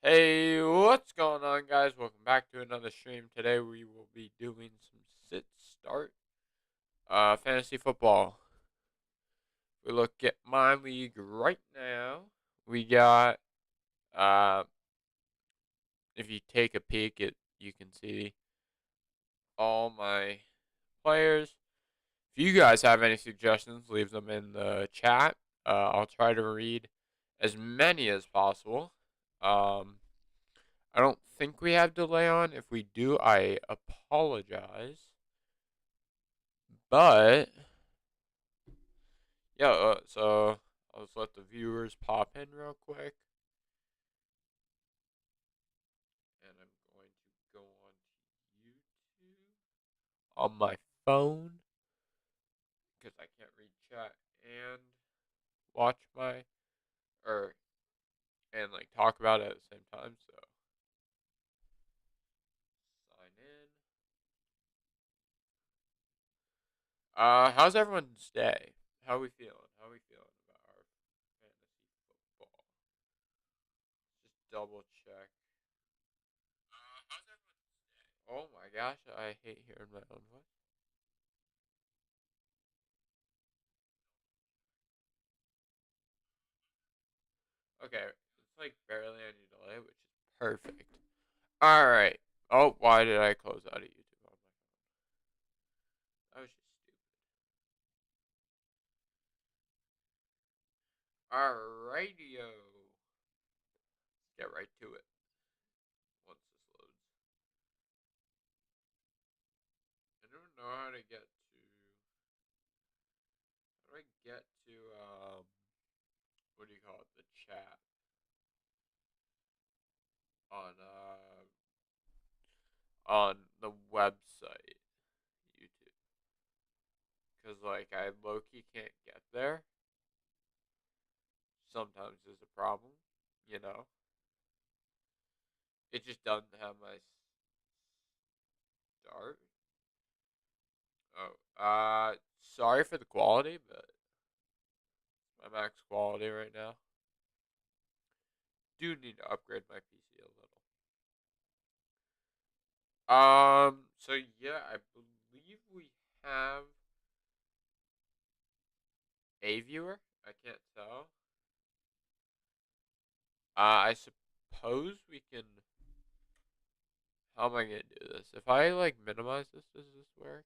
Hey, what's going on, guys? Welcome back to another stream. Today we will be doing some sit start fantasy football. We look at my league right now. We got if you take a peek at you can see all my players. If you guys have any suggestions, leave them in the chat. I'll try to read as many as possible. I don't think we have delay on. If we do, I apologize. But yeah, so I'll just let the viewers pop in real quick, and I'm going to go on to YouTube on my phone because I can't read chat and watch my or and like talk about it at the same time. So sign in. How's everyone's day? How are we feeling? How are we feeling about our fantasy football? Just double check. How's everyone's day? Oh my gosh, I hate hearing my own voice. Okay, it's like barely any delay, which is perfect. All right. Oh, why did I close out of YouTube on my phone? That was just stupid. Alrighty-o. Let's get right to it once this loads. I don't know how to get to. How do I get to what do you call it? The chat on the website YouTube. Cause like I low key can't get there. Sometimes is a problem, you know. It just doesn't have my start. Oh, sorry for the quality, but my max quality right now. Do need to upgrade my PC a little. So yeah, I believe we have a viewer. I can't tell. I suppose we can. How am I gonna do this? If I like minimize this, does this work?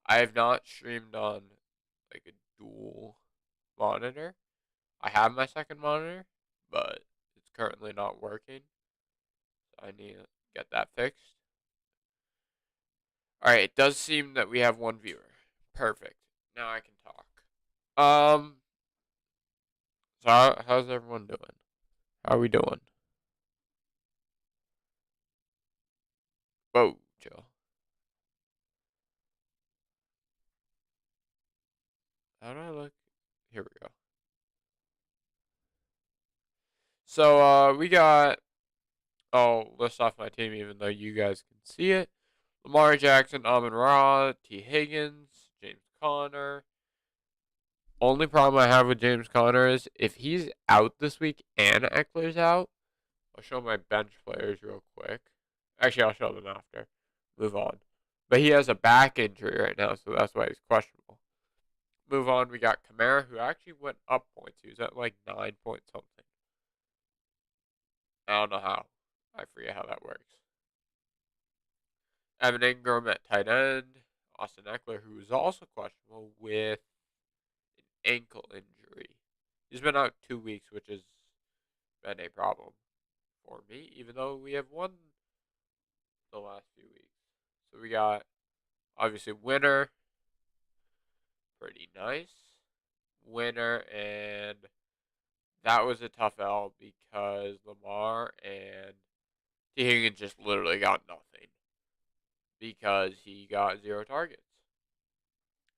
I have not streamed on like a dual monitor. I have my second monitor, but it's currently not working. So I need to get that fixed. Alright, it does seem that we have one viewer. Perfect. Now I can talk. Um, so how's everyone doing? How are we doing? Whoa, Joe. How do I look? Here we go. So, we got. I'll list off my team even though you guys can see it. Lamar Jackson, Amon Ra, T. Higgins, James Conner. Only problem I have with James Conner is if he's out this week and Eckler's out, I'll show my bench players real quick. Actually, I'll show them after. Move on. But he has a back injury right now, so that's why he's questionable. Move on. We got Kamara, who actually went up points. He was at like 9 point something. I don't know how. I forget how that works. Evan Ingram at tight end. Austin Eckler, who is also questionable with an ankle injury. He's been out 2 weeks, which has been a problem for me, even though we have won the last few weeks. So we got obviously winner, pretty nice. Winner, and that was a tough L because Lamar and T. Higgins just literally got nothing because he got 0 targets.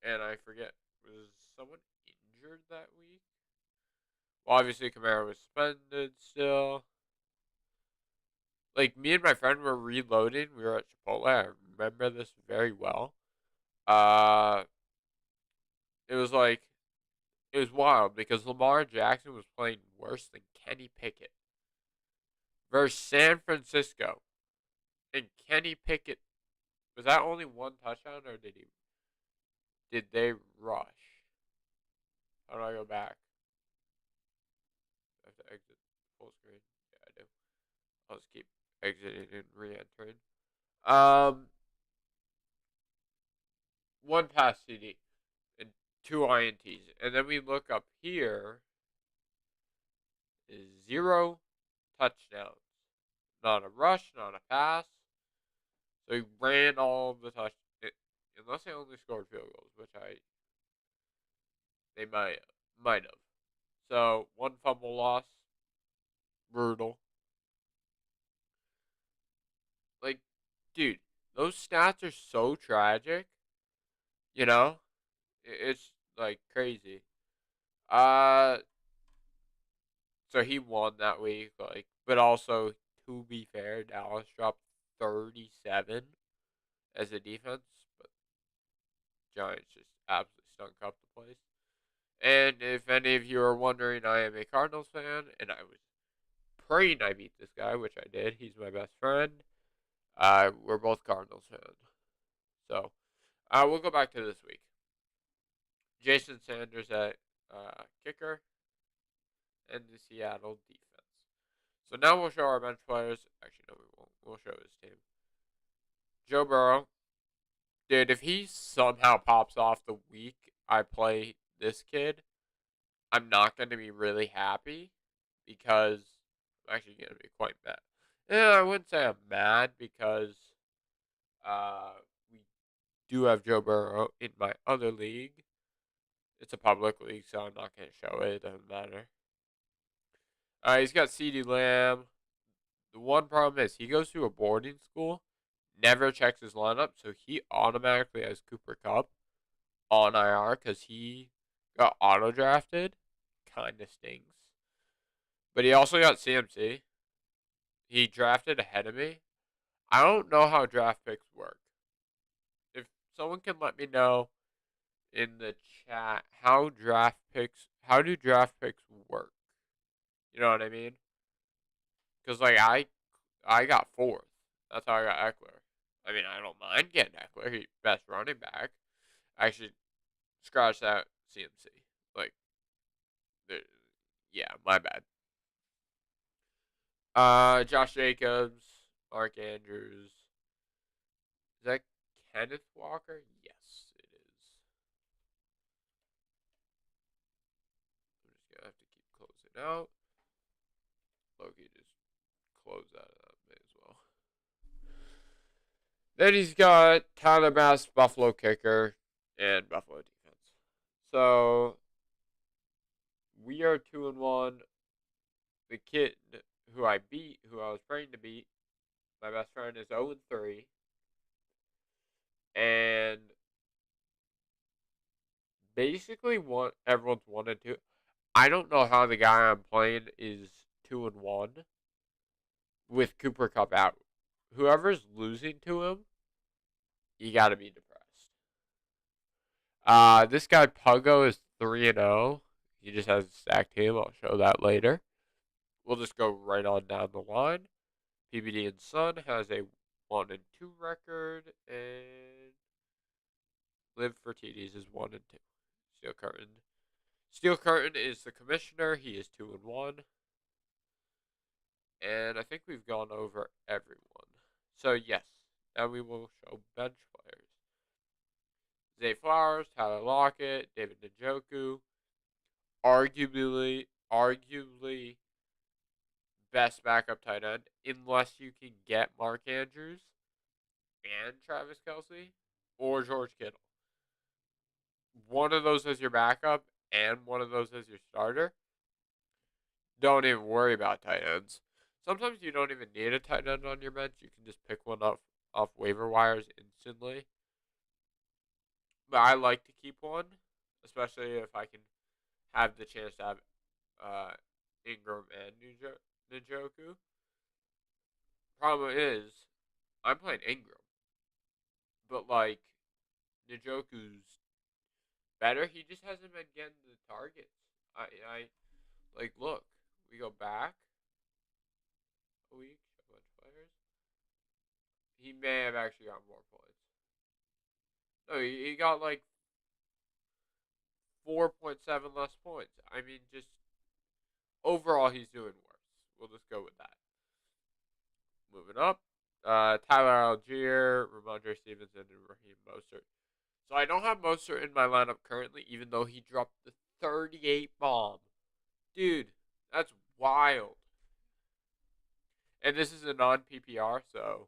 And I forget, was someone injured that week? Well, obviously Kamara was suspended still. Like me and my friend were reloading. We were at Chipotle. I remember this very well. Uh, it was like it was wild because Lamar Jackson was playing worse than Kenny Pickett. versus San Francisco. And Kenny Pickett, was that only one touchdown or did they rush? How do I go back? I have to exit full screen. Yeah, I do. I'll just keep exiting and re-entering. Um, One pass CD and two INTs, and then we look up here is 0 touchdowns, not a rush, not a pass. So he ran all the unless they only scored field goals, which they might have. So one fumble loss, brutal. Like, dude, those stats are so tragic. You know, it's like crazy. Uh, so he won that week, like, but also to be fair, Dallas dropped 37 as a defense, but Giants just absolutely stunk up the place. And if any of you are wondering, I am a Cardinals fan, and I was praying I beat this guy, which I did. He's my best friend. We're both Cardinals fans. So, we'll go back to this week. Jason Sanders at kicker and the Seattle defense. So now we'll show our bench players. Actually, no, we won't. We'll show his team. Joe Burrow. Dude, if he somehow pops off the week I play this kid, I'm not going to be really happy because I'm actually going to be quite mad. I wouldn't say I'm mad because we do have Joe Burrow in my other league. It's a public league, so I'm not going to show it. It doesn't matter. He's got CeeDee Lamb. The one problem is he goes to a boarding school, never checks his lineup, so he automatically has Cooper Kupp on IR because he got auto drafted. Kind of stings. But he also got CMC. He drafted ahead of me. I don't know how draft picks work. If someone can let me know in the chat how do draft picks work? You know what I mean? Because like I got fourth. That's how I got Eckler. I mean, I don't mind getting Eckler. He's best running back. I should scratch that CMC. Like, yeah, my bad. Josh Jacobs, Mark Andrews. Is that Kenneth Walker? Yes, it is. I'm just gonna have to keep closing out. Loki just close out of that may as well. Then he's got Tyler Bass, Buffalo kicker, and Buffalo defense. So we are 2-1. The kid who I was praying to beat, my best friend is 0-3. And basically everyone's 1-2. I don't know how the guy I'm playing is 2-1 with Cooper Kupp out. Whoever's losing to him, you gotta be depressed. This guy Puggo is 3-0. He just has a stacked team. I'll show that later. We'll just go right on down the line. PBD and Son has a 1-2 record, and Live for TDs is 1-2. Steel Curtain is the commissioner. He is 2-1. And I think we've gone over everyone. So yes, now we will show bench players. Zay Flowers, Tyler Lockett, David Njoku. Arguably best backup tight end, unless you can get Mark Andrews and Travis Kelce or George Kittle. One of those as your backup and one of those as your starter. Don't even worry about tight ends. Sometimes you don't even need a tight end on your bench. You can just pick one up off waiver wires instantly. But I like to keep one, especially if I can have the chance to have Ingram and Njoku. Problem is, I'm playing Ingram, but like Njoku's better. He just hasn't been getting the targets. I like look. We go back. a week, show bench players. He may have actually got more points. No, he got like 4.7 less points. I mean, just overall, he's doing worse. We'll just go with that. Moving up, Tyler Algier, Ramondre Stevenson, and Raheem Mostert. So I don't have Mostert in my lineup currently, even though he dropped the 38 bomb. Dude, that's wild. And this is a non-PPR, so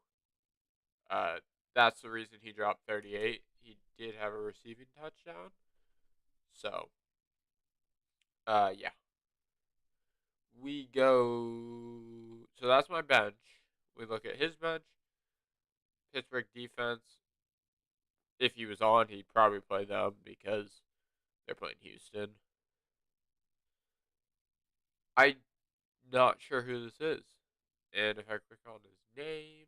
that's the reason he dropped 38. He did have a receiving touchdown. So, yeah. We go. So that's my bench. We look at his bench. Pittsburgh defense. If he was on, he'd probably play them because they're playing Houston. I'm not sure who this is. And if I click on his name,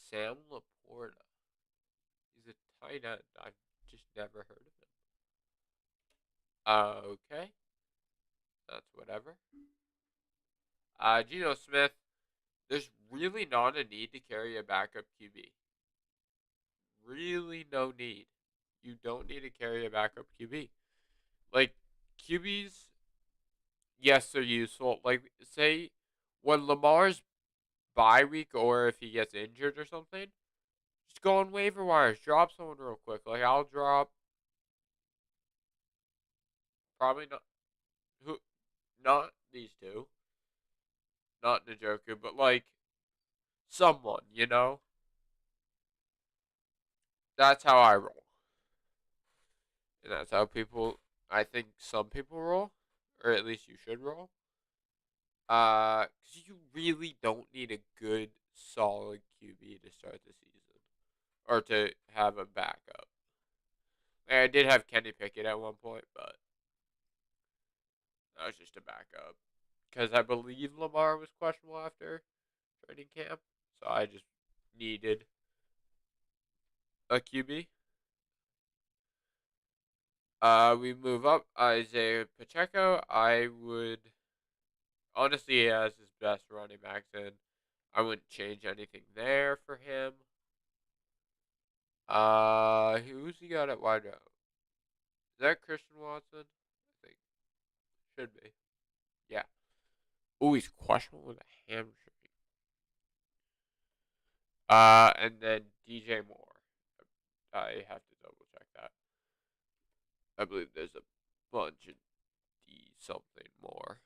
Sam Laporta. He's a tight end. I've just never heard of him. Okay. That's whatever. Geno Smith. There's really not a need to carry a backup QB. Really no need. You don't need to carry a backup QB. Like, QBs, yes, they're useful. Like, say, when Lamar's bye week or if he gets injured or something, just go on waiver wires. Drop someone real quick. Like, I'll drop probably not these two. Not Njoku, but, like, someone, you know? That's how I roll. And that's how I think some people roll. Or at least you should roll. Because you really don't need a good, solid QB to start the season. Or to have a backup. Like, I did have Kenny Pickett at one point, but that was just a backup. Because I believe Lamar was questionable after training camp. So I just needed a QB. We move up. Isaiah Pacheco. I would. Honestly, he has his best running backs in. I wouldn't change anything there for him. Who's he got at wide out? Is that Christian Watson? I think. Should be. Yeah. Oh, he's questionable with a hamstring. And then DJ Moore. I have to double check that. I believe there's a bunch of D something more.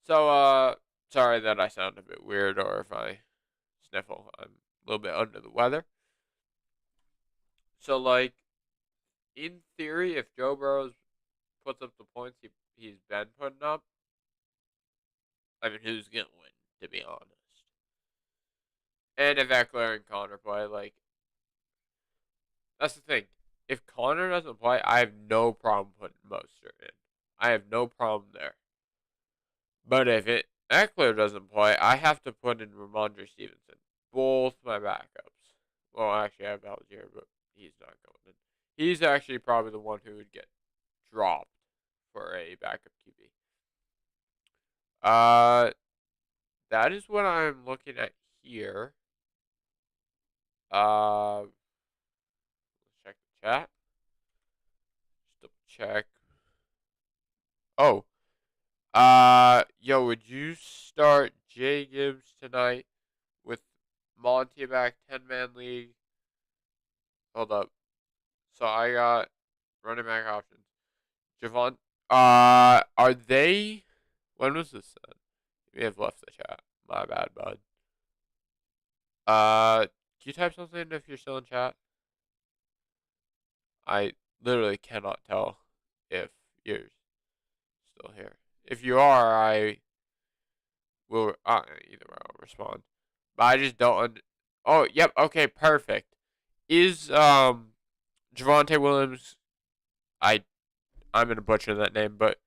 So, sorry that I sound a bit weird or if I sniffle. I'm a little bit under the weather. So, like, in theory, if Joe Burrow puts up the points he's been putting up, I mean, who's going to win, to be honest? And if Eckler and Connor play, like, that's the thing. If Connor doesn't play, I have no problem putting Mostert in. I have no problem there. But if Eckler doesn't play, I have to put in Ramondre Stevenson. Both my backups. Well, actually, I have Algier, but he's not going in. He's actually probably the one who would get dropped for a backup QB. That is what I'm looking at here. Let's check the chat. Just double check. Oh. Yo, would you start Jay Gibbs tonight with Monty back 10-man league? Hold up. So I got running back options. Javon. Are they? When was this said? You may have left the chat. My bad, bud. Can you type something if you're still in chat? I literally cannot tell if you're still here. If you are, I will either way I'll respond. But I just don't. Oh, yep. Okay, perfect. Is Javonte Williams? I'm gonna butcher that name, but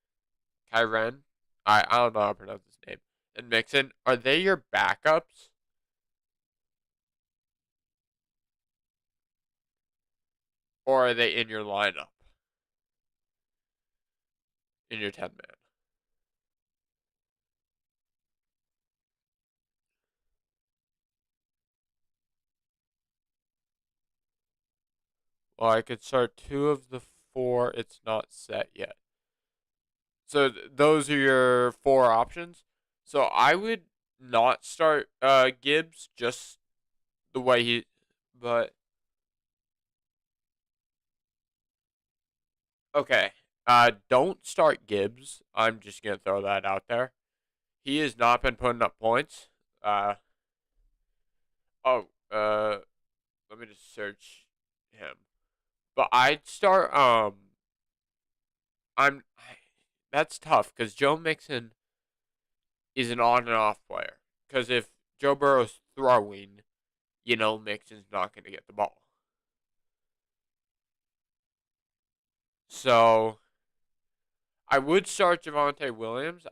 Kyren. I don't know how to pronounce his name. And Mixon, are they your backups? Or are they in your lineup? In your 10-man? Well, I could start two of the four. It's not set yet. So those are your four options. So I would not start Gibbs just the way he, but okay. Don't start Gibbs. I'm just gonna throw that out there. He has not been putting up points. Uh oh. Let me just search him. But I'd start. I'm. That's tough because Joe Mixon is an on and off player. Because if Joe Burrow's throwing, Mixon's not going to get the ball. So I would start Javonte Williams.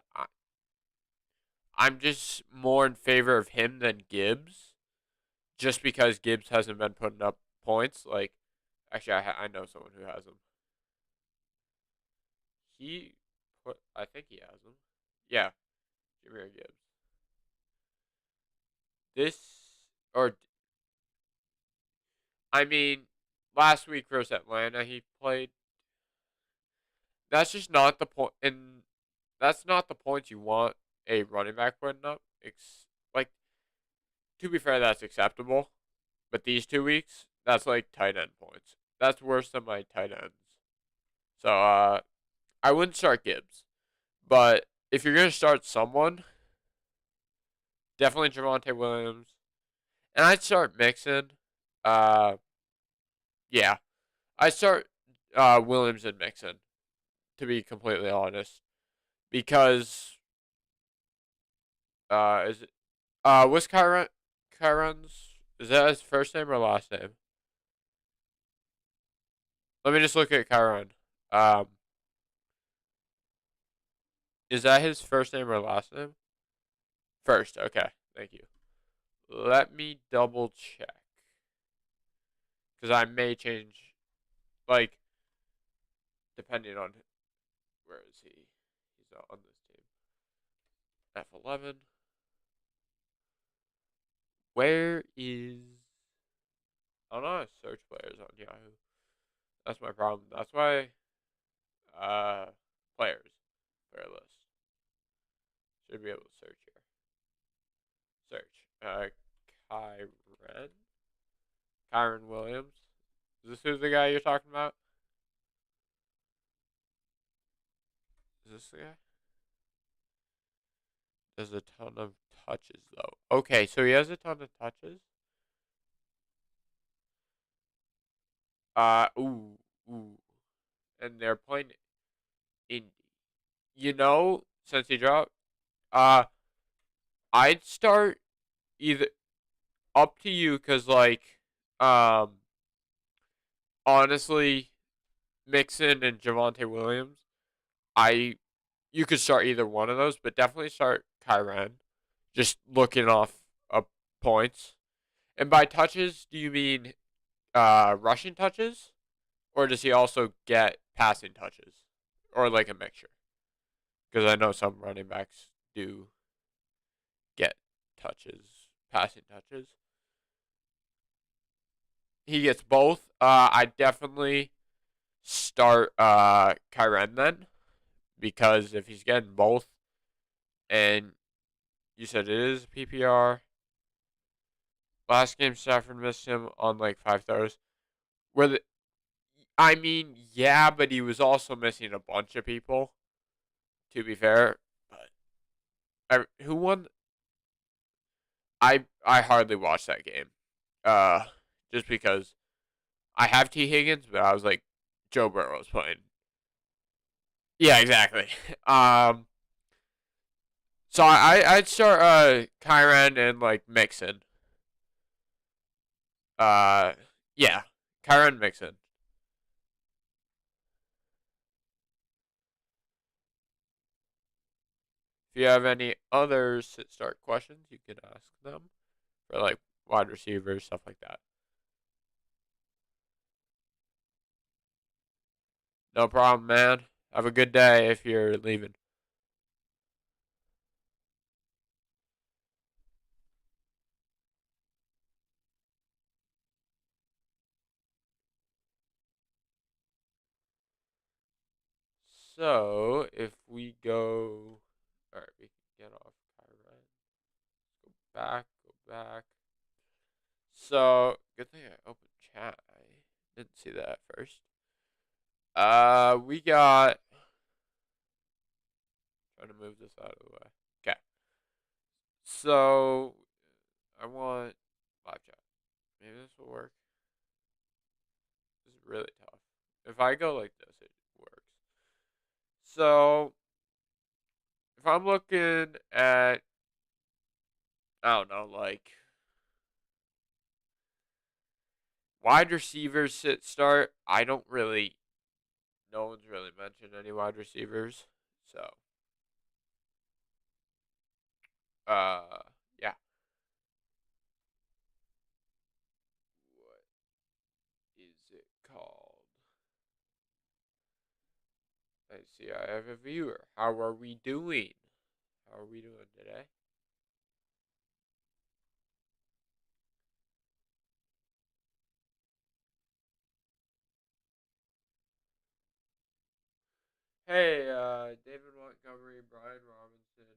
I'm just more in favor of him than Gibbs, just because Gibbs hasn't been putting up points. Like, actually, I know someone who has him. I think he has him. Yeah, Jahmyr Gibbs. This, or I mean, last week versus Atlanta, he played. That's just not the point, and that's not the points you want a running back putting up. Like, to be fair, that's acceptable. But these 2 weeks, that's like tight end points. That's worse than my tight ends. So I wouldn't start Gibbs. But if you're gonna start someone, definitely Javonte Williams. And I'd start Mixon. Uh yeah. I'd start Williams and Mixon, to be completely honest. Because is it what's Kyron's, is that his first name or last name? Let me just look at Kyron. Um is that his first name or last name? First, okay. Thank you. Let me double check. Because I may change, like, depending on where is he. He's not on this team. F11. Where is. I don't know how to search players on Yahoo. That's my problem. That's why. Players. Player list. Should be able to search here. Search. Kyren. Kyren Williams. Is this who's the guy you're talking about? Is this the guy? Does a ton of touches though. Okay, so he has a ton of touches. Ooh. And they're playing Indy. Since he dropped, uh, I'd start either, up to you, cause like, um, honestly, Mixon and Javonte Williams, I, you could start either one of those, but definitely start Kyren. Just looking off points. And by touches, do you mean rushing touches, or does he also get passing touches, or like a mixture? Because I know some running backs do get touches, passing touches. He gets both. I definitely start Kyren then, because if he's getting both, and you said it is PPR. Last game, Stafford missed him on like 5 throws. I mean, yeah, but he was also missing a bunch of people. To be fair, but who won? I hardly watched that game. Uh, just because I have T Higgins, but I was like, Joe Burrow was playing. Yeah, exactly. Um, so I'd start Kyren and like Mixon. Uh, yeah, Kyren Mixon. If you have any other sit start questions, you can ask them for like wide receivers, stuff like that. No problem, man. Have a good day if you're leaving. So if we go, all right, we can get off Kyron. Go back, go back. So good thing I opened chat. I didn't see that at first. We got. Trying to move this out of the way. Okay. So I want live chat. Maybe this will work. This is really tough. If I go like this, it works. So if I'm looking at, I don't know, like wide receivers sit start, I don't really, no one's really mentioned any wide receivers. So, yeah. What is it called? I see I have a viewer. How are we doing? How are we doing today? Hey, David Montgomery, Brian Robinson,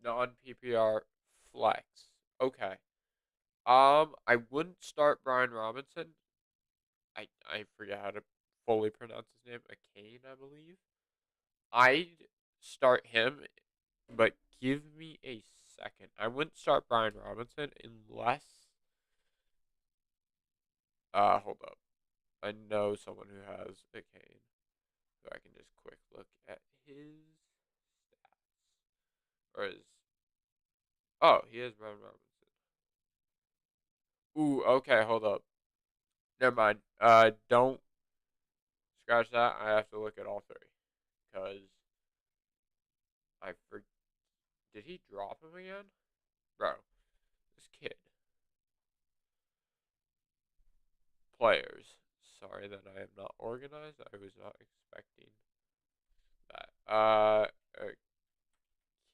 non PPR flex. Okay. I wouldn't start Brian Robinson. I forget how to fully pronounce his name. Akane, I believe. I'd start him, but give me a second. I wouldn't start Brian Robinson unless. Hold up. I know someone who has Akane, so I can just quick look at his stats or his. Oh, he has Brian Robinson. Ooh, okay, hold up. Never mind. Don't scratch that. I have to look at all three because I for. Did he drop him again, bro? This kid. Players. Sorry that I am not organized. I was not expecting that.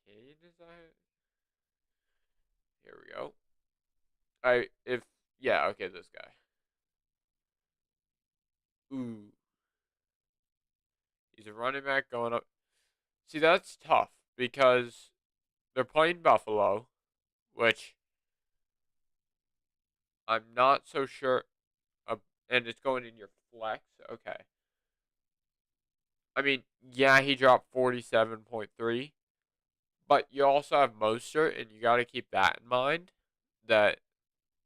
Kane is that? Here we go. Yeah, okay, this guy. Ooh, he's a running back going up. See, that's tough because they're playing Buffalo, which I'm not so sure. And it's going in your flex. Okay. I mean, yeah, he dropped 47.3, but you also have Mostert, and you got to keep that in mind that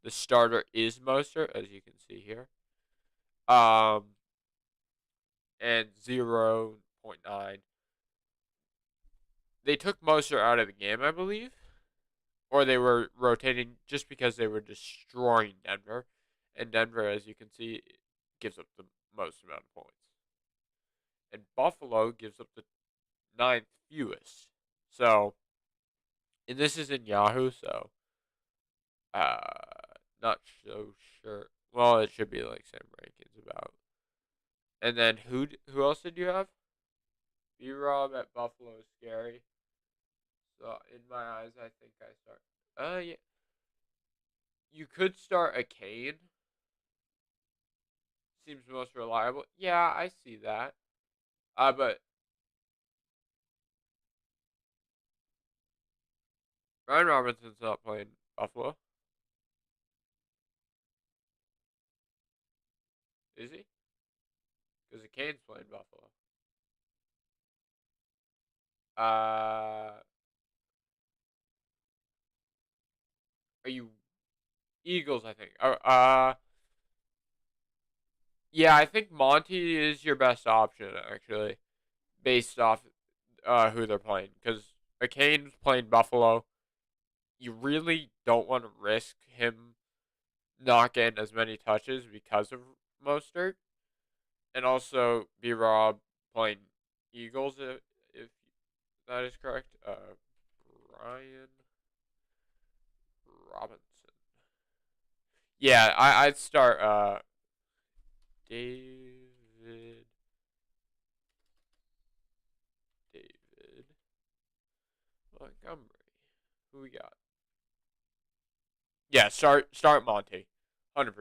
the starter is Mostert, as you can see here. And 0.9. They took Mostert out of the game, I believe, or they were rotating just because they were destroying Denver, and Denver, as you can see, gives up the most amount of points, and Buffalo gives up the ninth fewest. So, and this is in Yahoo, so uh, not so sure. Well, it should be like same rankings about. And then who else did you have? B Rob at Buffalo is scary. So in my eyes, I think I start. Yeah. You could start a Kane. Seems most reliable. Yeah, I see that. But Ryan Robinson's not playing Buffalo, is he? Because the Kane's playing Buffalo. Are you Eagles? I think. Yeah, I think Monty is your best option actually, based off who they're playing. Because Kane's playing Buffalo. You really don't want to risk him not getting as many touches because of Mostert, and also B Rob playing Eagles if that is correct. Brian Robinson. Yeah, I'd start David David Montgomery. Who we got? Yeah, start Monty, 100%.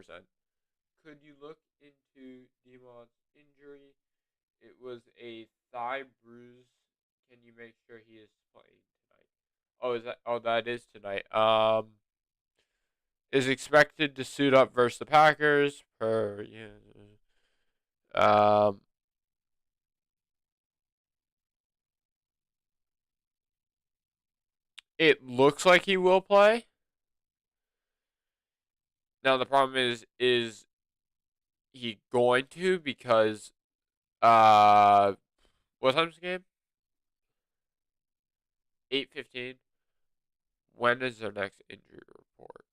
Could you look into Demon's injury? It was a thigh bruise. Can you make sure he is playing tonight? Oh, is that? Oh, that is tonight. Is expected to suit up versus the Packers per yeah. Um, it looks like he will play. Now the problem is he going to because what time's the game? 8:15. When is their next injury report?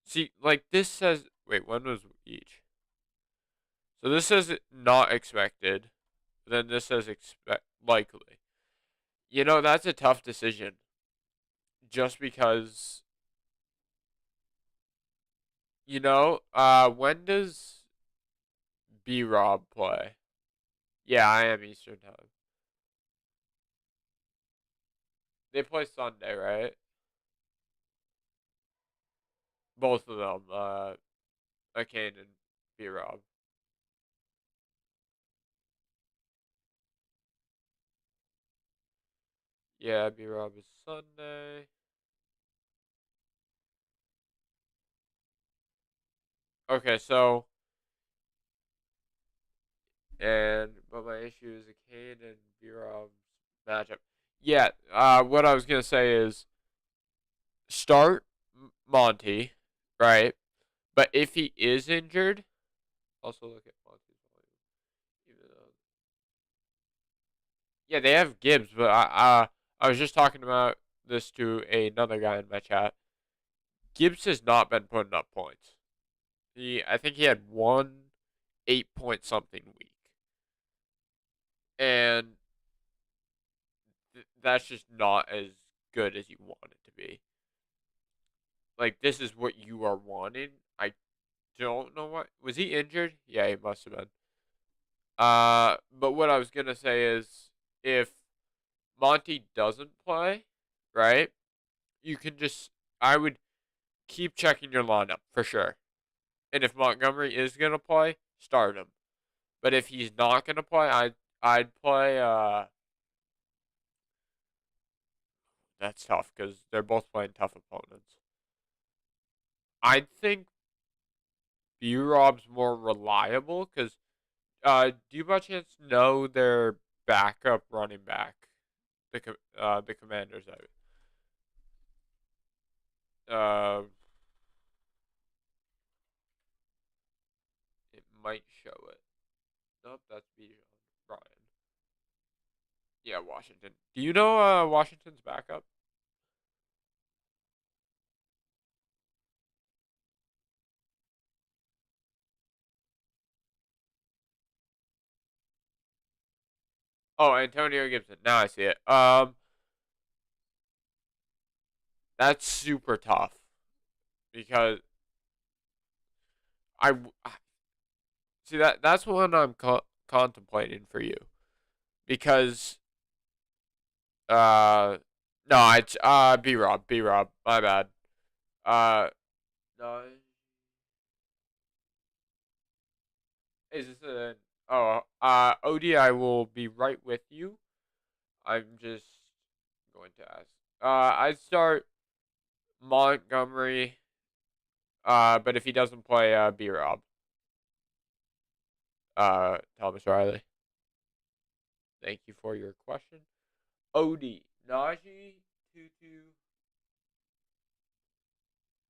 See, like this says. Wait, when was each? So this says not expected. Then this says expect likely. You know that's a tough decision. Just because when does B Rob play? Yeah, I am Eastern time. They play Sunday, right? Both of them. Kane and B Rob. Yeah, B Rob is Sunday. Okay, so but my issue is a Kane and B Rob's matchup. Yeah, what I was gonna say is start Monty, right? But if he is injured, also look at Monty's volume. Even though, yeah, they have Gibbs, but I was just talking about this to another guy in my chat. Gibbs has not been putting up points. I think he had one 8 point something week, and that's just not as good as you want it to be. Like this is what you are wanting. I don't know what was he injured? Yeah, he must have been. But what I was gonna say is if Monty doesn't play, right? You can just I would keep checking your lineup for sure. And if Montgomery is gonna play, start him. But if he's not gonna play, I'd play. That's tough because they're both playing tough opponents. I think B Rob's more reliable because do you by chance know their backup running back, the Commanders? Uh, it might show it. Nope, that's Bijan Brian. Yeah, Washington. Do you know Washington's backup? Oh, Antonio Gibson. Now I see it. That's super tough because I see that's what I'm contemplating for you because uh no, it's B Rob. My bad. No, is this a Odie? I will be right with you. I'm just going to ask. I start Montgomery. But if he doesn't play, B Rob. Thomas Riley. Thank you for your question. Odie, Najee, Tutu.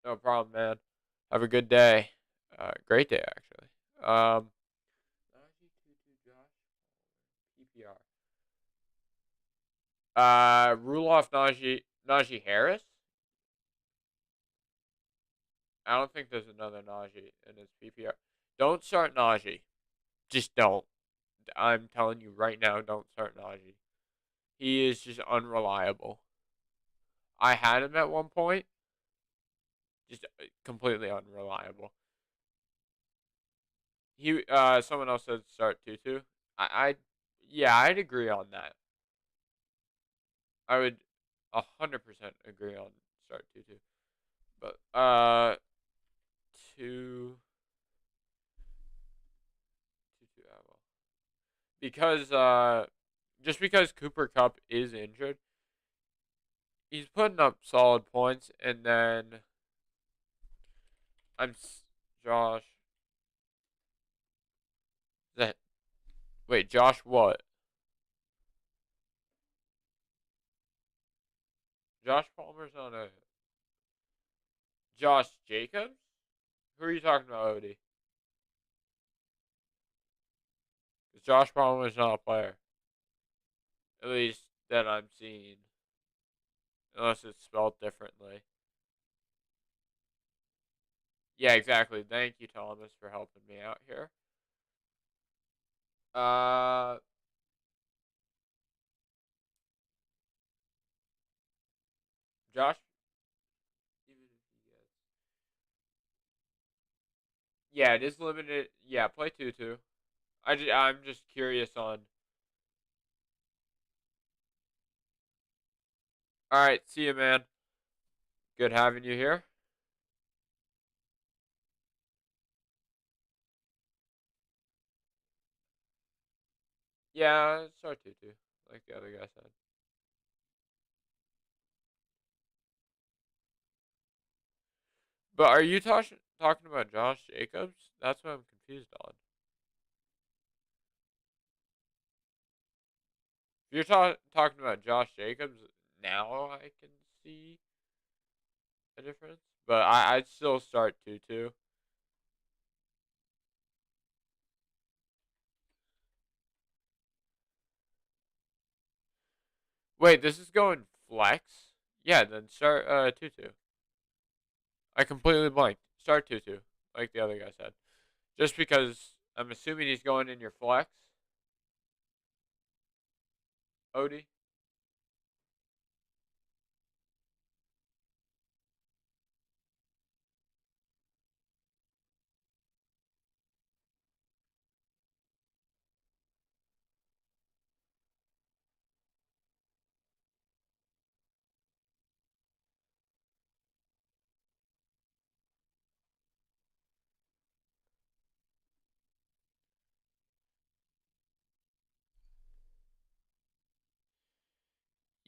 No problem, man. Have a good day. Great day, actually. Najee, Tutu, Josh, PPR. Rule off Najee Harris. I don't think there's another Najee in his PPR. Don't start Najee. Just don't. I'm telling you right now, don't start Najee. He is just unreliable. I had him at one point. Just completely unreliable. Someone else said start Tutu. I yeah, I'd agree on that. I would 100% agree on start Tutu. But two Tutu ammo. because just because Cooper Cup is injured, he's putting up solid points, and then I'm Josh. That wait, Josh what? Josh Palmer's on a Josh Jacobs. Who are you talking about, Odie? Because Josh Palmer's not a player, at least that I'm seeing, unless it's spelled differently. Yeah, exactly. Thank you, Thomas, for helping me out here. Uh, Josh, even if he gets, yeah, it is limited. Yeah, play Tutu. I'm just curious on. All right, see you, man. Good having you here. Yeah, start Tutu, like the other guy said. But are you talking about Josh Jacobs? That's what I'm confused on. If you're talking about Josh Jacobs, now I can see a difference. But I'd still start Tutu. Wait, this is going flex? Yeah, then start Tutu. I completely blanked. Start Tutu, like the other guy said. Just because I'm assuming he's going in your flex. Odie.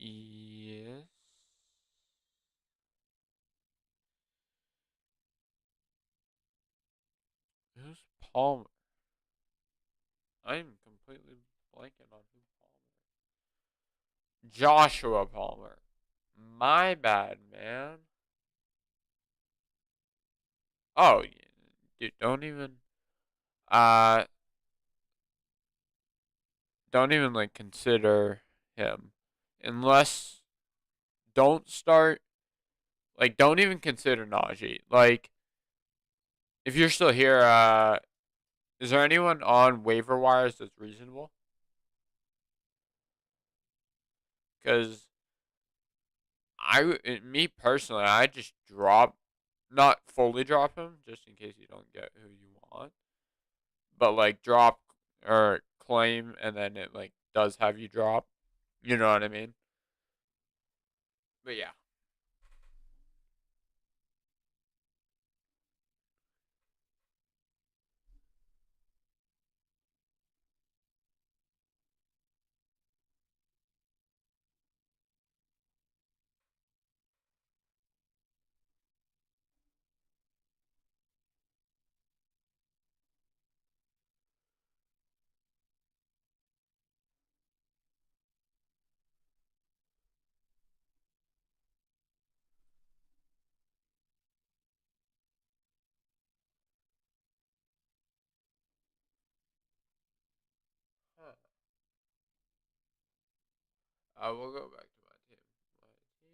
Yes. Who's Palmer? I'm completely blanking on who Palmer is. Joshua Palmer. My bad, man. Oh, dude, uh don't even like consider him unless don't start like don't even consider Najee. Like if you're still here, is there anyone on waiver wires that's reasonable? Because me personally, I just drop, not fully drop him, just in case you don't get who you want, but like drop or claim, and then it like does have you drop. You know what I mean? But yeah. Huh. We'll go back to my team. My team.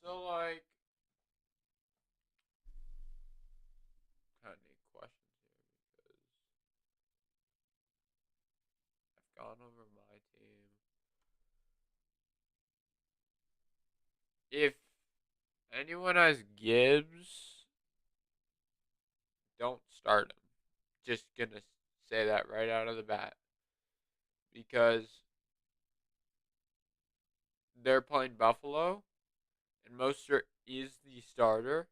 So like, kind of need questions here because I've gone over my team. If anyone has Gibbs, don't start him. Just gonna say that right out of the bat. because they're playing Buffalo, and Mostert is the starter.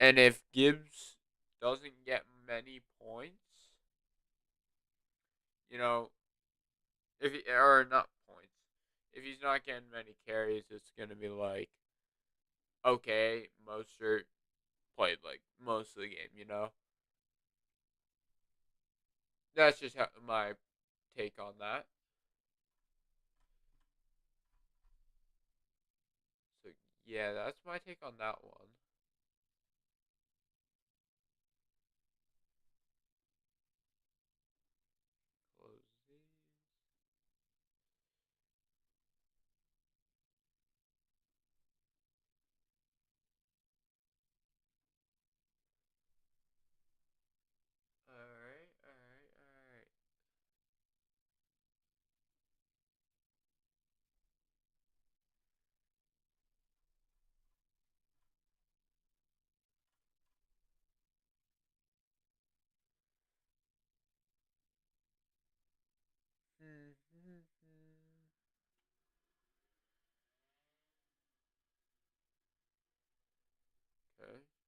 And if Gibbs doesn't get many points, you know, if he, or not points, if he's not getting many carries, it's gonna be like, okay, Mostert played like most of the game. That's just my take on that. So yeah, that's my take on that one. Close these. All right, all right, all right. Okay, just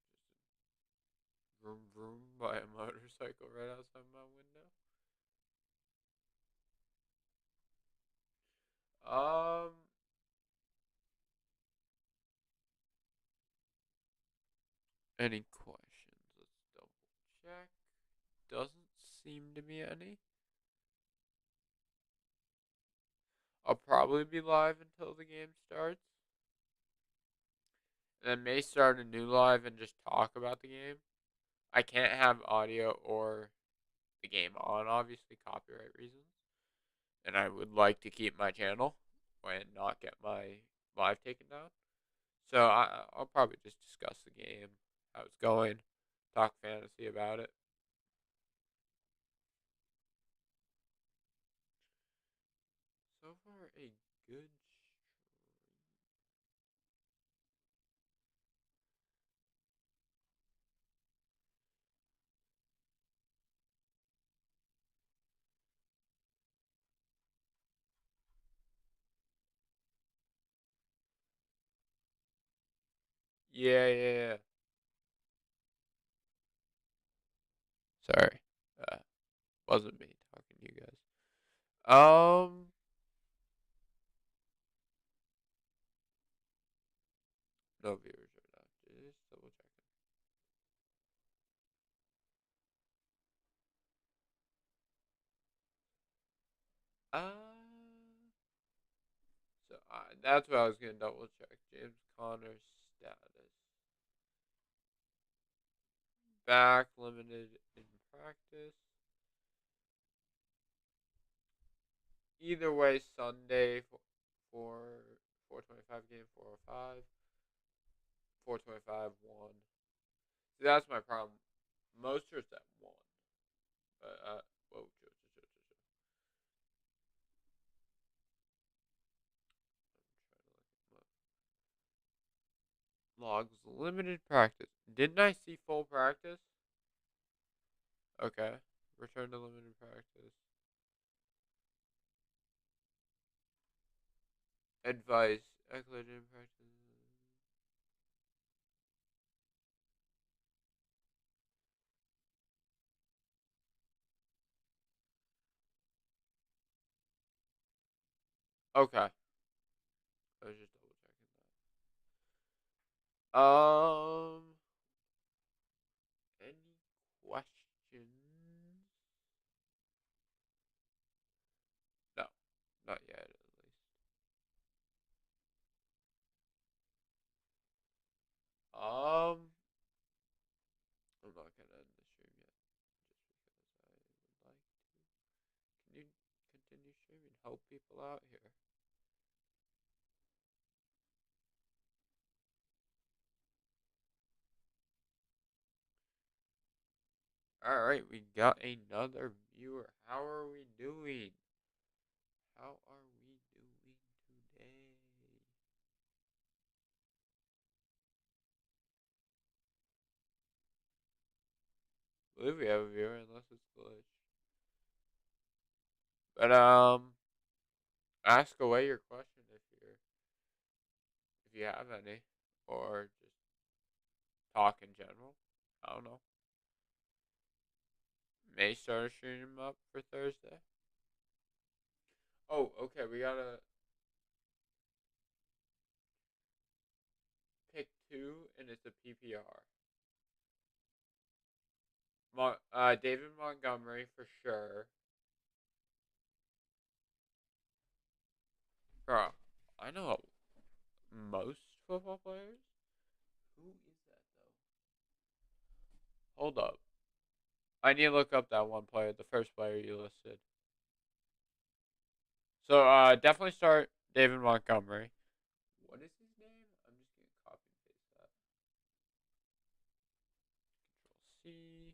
vroom vroom by a motorcycle right outside my window. Um, any questions? Let's double check. Doesn't seem to be any. I'll probably be live until the game starts. And then may start a new live and just talk about the game. I can't have audio or the game on, obviously, copyright reasons. And I would like to keep my channel and not get my live taken down. So I'll probably just discuss the game, how it's going, talk fantasy about it. So far, a good Yeah, yeah, yeah. Sorry. Uh, wasn't me talking to you guys. No viewers right now. Just double checking. So that's what I was gonna double check. James Conner's status. Back limited in practice. Either way, Sunday for 425 game 405. 425 1. See, that's my problem. Most are at 1. But, whoa, Logs limited practice. Didn't I see full practice? Okay. Return to limited practice. Advice. Eckler didn't practice. Okay. I was just double checking that. Any questions? No, not yet, at least. I'm not gonna end the stream yet, just because I would like to. Can you continue streaming? Help people out here. All right, we got another viewer. How are we doing? How are we doing today? I believe we have a viewer, unless it's glitched. But ask away your question if you have any, or just talk in general. I don't know. May start a stream up for Thursday. Oh, okay. We gotta pick two, and it's a PPR. David Montgomery for sure. Bro, I know most football players. Who is that though? Hold up. I need to look up that one player, the first player you listed. So definitely start David Montgomery. What is his name? I'm just gonna copy and paste that. Control C,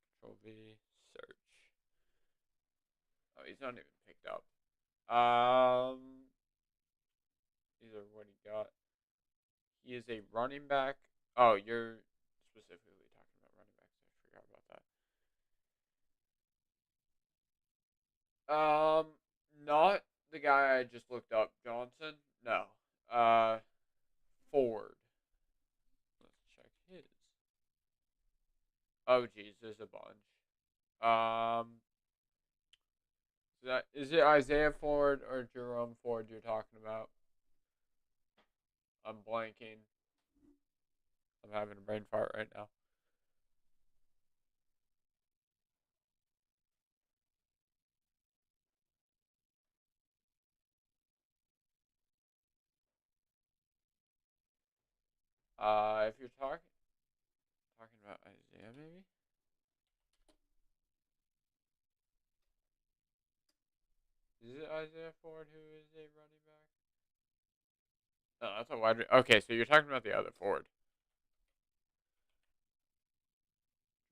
Control V, search. Oh, he's not even picked up. These are what he got. He is a running back. Oh, you're specifically talking about running backs. I forgot about that. Not the guy I just looked up, Johnson. No. Ford. Let's check his. Oh, geez, there's a bunch. Is it Isaiah Ford or Jerome Ford you're talking about? I'm blanking. I'm having a brain fart right now. If you're talking about Isaiah, maybe. Is it Isaiah Ford who is a running back? No, that's a wide. Okay, so you're talking about the other Ford.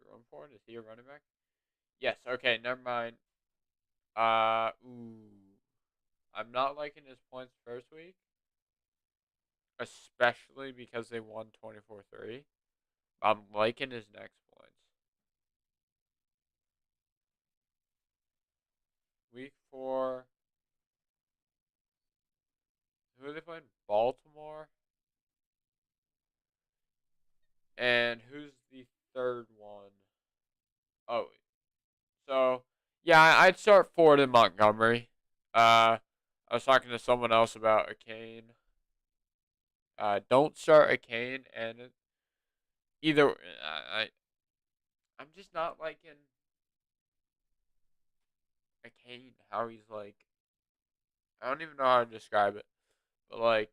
Jerome Ford, is he a running back? Yes. Okay, never mind. Ooh, I'm not liking his points first week, especially because they won 24-3. I'm liking his next points. Week 4. Who are they playing? Baltimore. And who's the third one? Oh, so yeah, I'd start Ford and Montgomery. I was talking to someone else about a Kane. Don't start a Kane, and either I'm just not liking a Kane. How he's like, I don't even know how to describe it, but like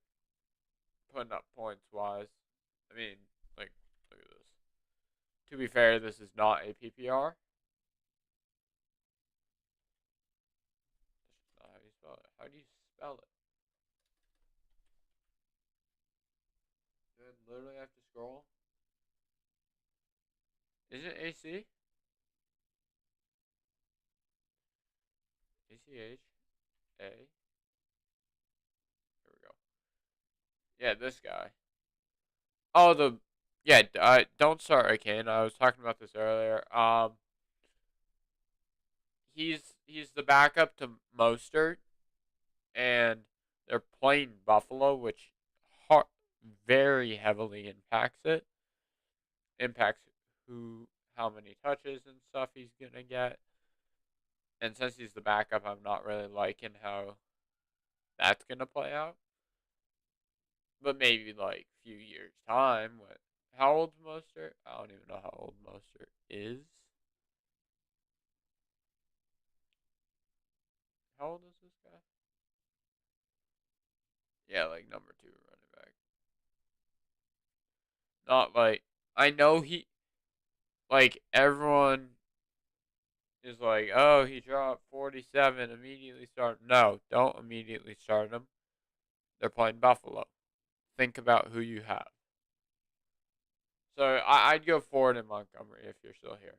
putting up points wise. I mean, like, look at this. To be fair, this is not a PPR. That's not how you spell it. How do you spell it? Do I literally have to scroll? Is it AC? ACH? A? Here we go. Yeah, this guy. Oh, yeah. Don't start Arcane. I was talking about this earlier. He's the backup to Mostert, and they're playing Buffalo, which very heavily impacts it. Impacts how many touches and stuff he's gonna get. And since he's the backup, I'm not really liking how that's gonna play out. But maybe like a few years time. How old's Mostert? I don't even know how old Mostert is. How old is this guy? Yeah, like number 2 running back. Not like I know he like everyone is like, oh, he dropped 47. Immediately start. No, don't immediately start him. They're playing Buffalo. Think about who you have. So I'd go Ford and Montgomery if you're still here.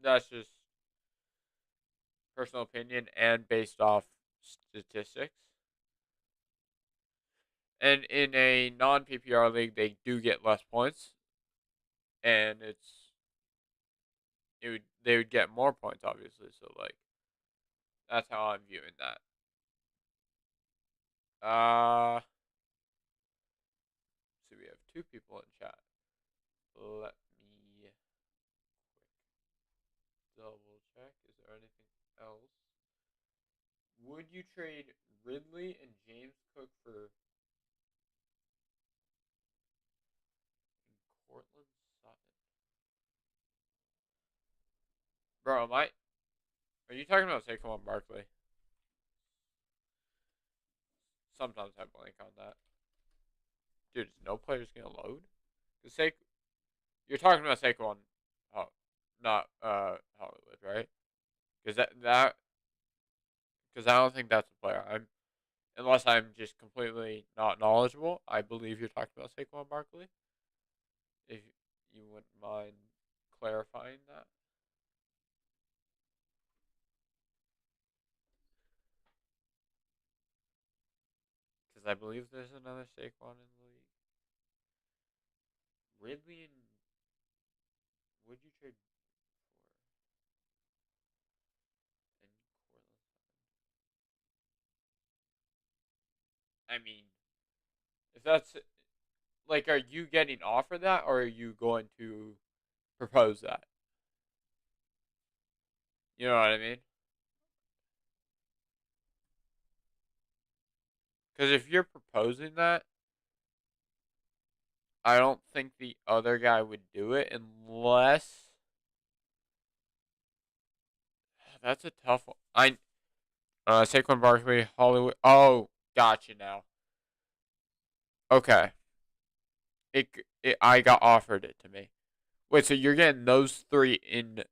That's just personal opinion and based off statistics. And in a non PPR league, they do get less points, and they would get more points, obviously. So like that's how I'm viewing that. So we have two people in chat. Let me double check. Is there anything else? Would you trade Ridley and James Cook for Cortland Sutton? Bro, are you talking about Saquon Barkley? Sometimes I blank on that. Dude, is no players gonna load? Cause you're talking about Saquon, oh, not Hollywood, right? Because because I don't think that's a player. Unless I'm just completely not knowledgeable. I believe you're talking about Saquon Barkley. If you wouldn't mind clarifying that. Because I believe there's another Saquon in the league. Ridley and would you trade for and Cortland Sutton? I mean, if that's like, are you getting offered that, or are you going to propose that? You know what I mean? Because if you're proposing that, I don't think the other guy would do it unless that's a tough one. Saquon Barkley, Hollywood. Oh, gotcha now. Okay, I got offered it to me. Wait, so you're getting those three in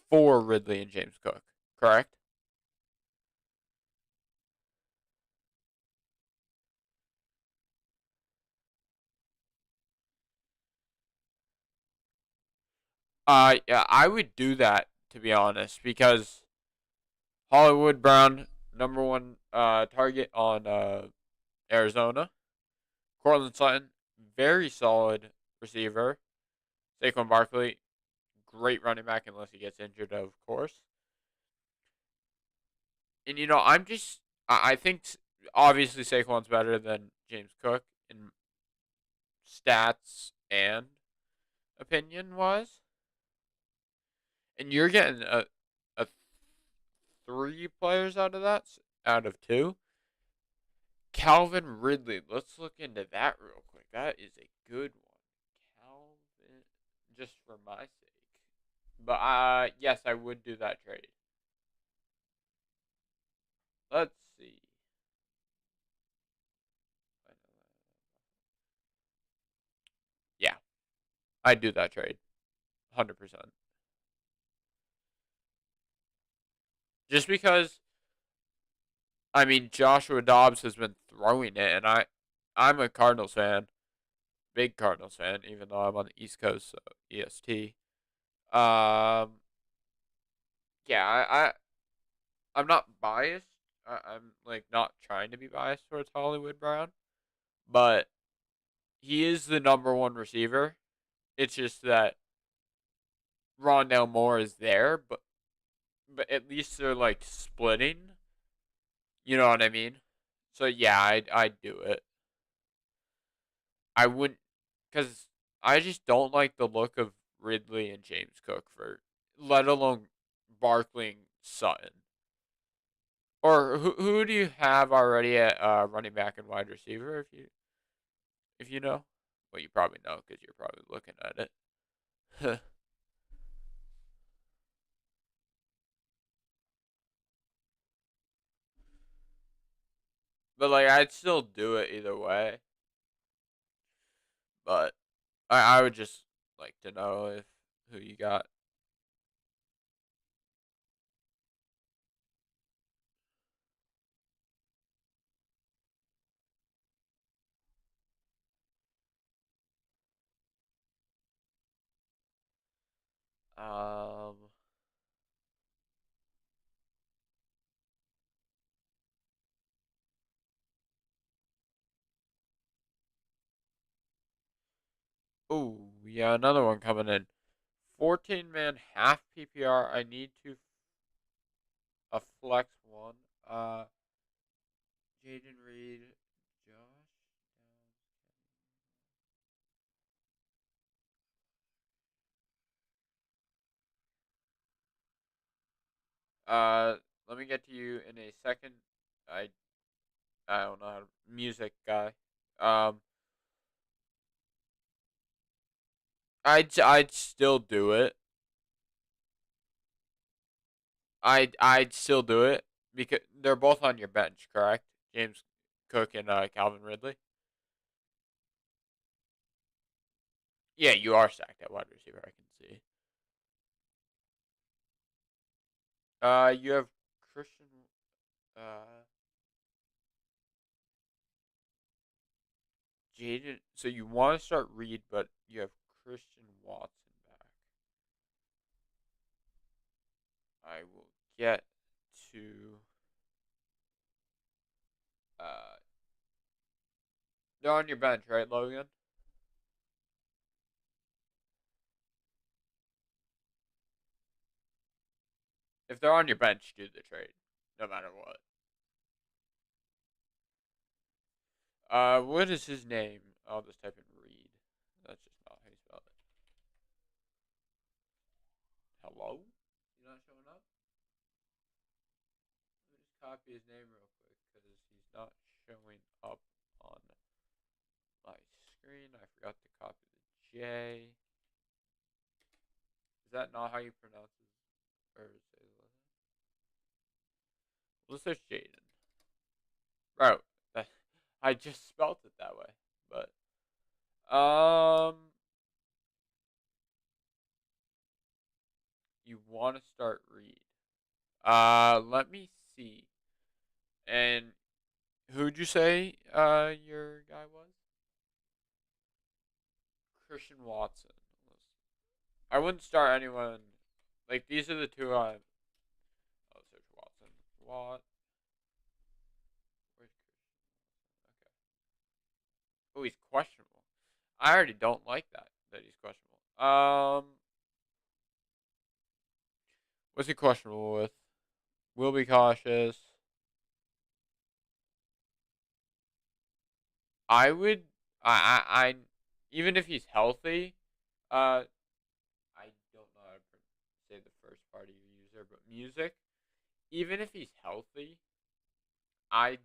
for Ridley and James Cook, correct? Yeah, I would do that to be honest because Hollywood Brown, number one target on Arizona. Cortland Sutton, very solid receiver. Saquon Barkley, great running back unless he gets injured, of course. And I think obviously Saquon's better than James Cook in stats and opinion wise. And you're getting a three players out of that, out of two. Calvin Ridley. Let's look into that real quick. That is a good one. Calvin, just for my sake. But yes, I would do that trade. Let's see. Yeah, I'd do that trade. 100%. Just because, I mean, Joshua Dobbs has been throwing it, and I'm a Cardinals fan, big Cardinals fan, even though I'm on the East Coast, so EST. Um, yeah, I'm not biased. I'm like not trying to be biased towards Hollywood Brown, but he is the number one receiver. It's just that Rondell Moore is there, but at least they're like splitting. You know what I mean? So yeah, I'd do it. I wouldn't, because I just don't like the look of Ridley and James Cook for, let alone Barkley and Sutton. Or who do you have already at running back and wide receiver? If you know, well, you probably know because you're probably looking at it. But like, I'd still do it either way. But I would just like to know if who you got. Um. Oh yeah, another one coming in. 14-man half PPR. I need to a flex one. Jaden Reed, Josh. Let me get to you in a second. I I don't know how to music guy. Um, I'd still do it. I'd still do it because they're both on your bench, correct? James Cook and Calvin Ridley. Yeah, you are stacked at wide receiver. I can see. You have Christian. Uh, Jaden. So you want to start Reed, but you have Christian Watson back. I will get to. Uh, they're on your bench, right, Logan? If they're on your bench, do the trade, no matter what. What is his name? I'll just type in Reed. That's just not how you spell it. Hello? You not showing up? Let me just copy his name real quick because he's not showing up on my screen. I forgot to copy the J. Is that not how you pronounce his or say his last name? Let's search Jaden. Bro, I just spelled it that way. But you want to start Reed. Let me see. And who'd you say your guy was? Christian Watson. I wouldn't start anyone. Like these are the two I. Oh, search Watson. What? Where's Christian? Okay. Oh, he's questionable. I already don't like that he's questionable. What's he questionable with? Will be cautious. I would. I even if he's healthy, I don't know how to say the first part of your user, but music. Even if he's healthy, I'd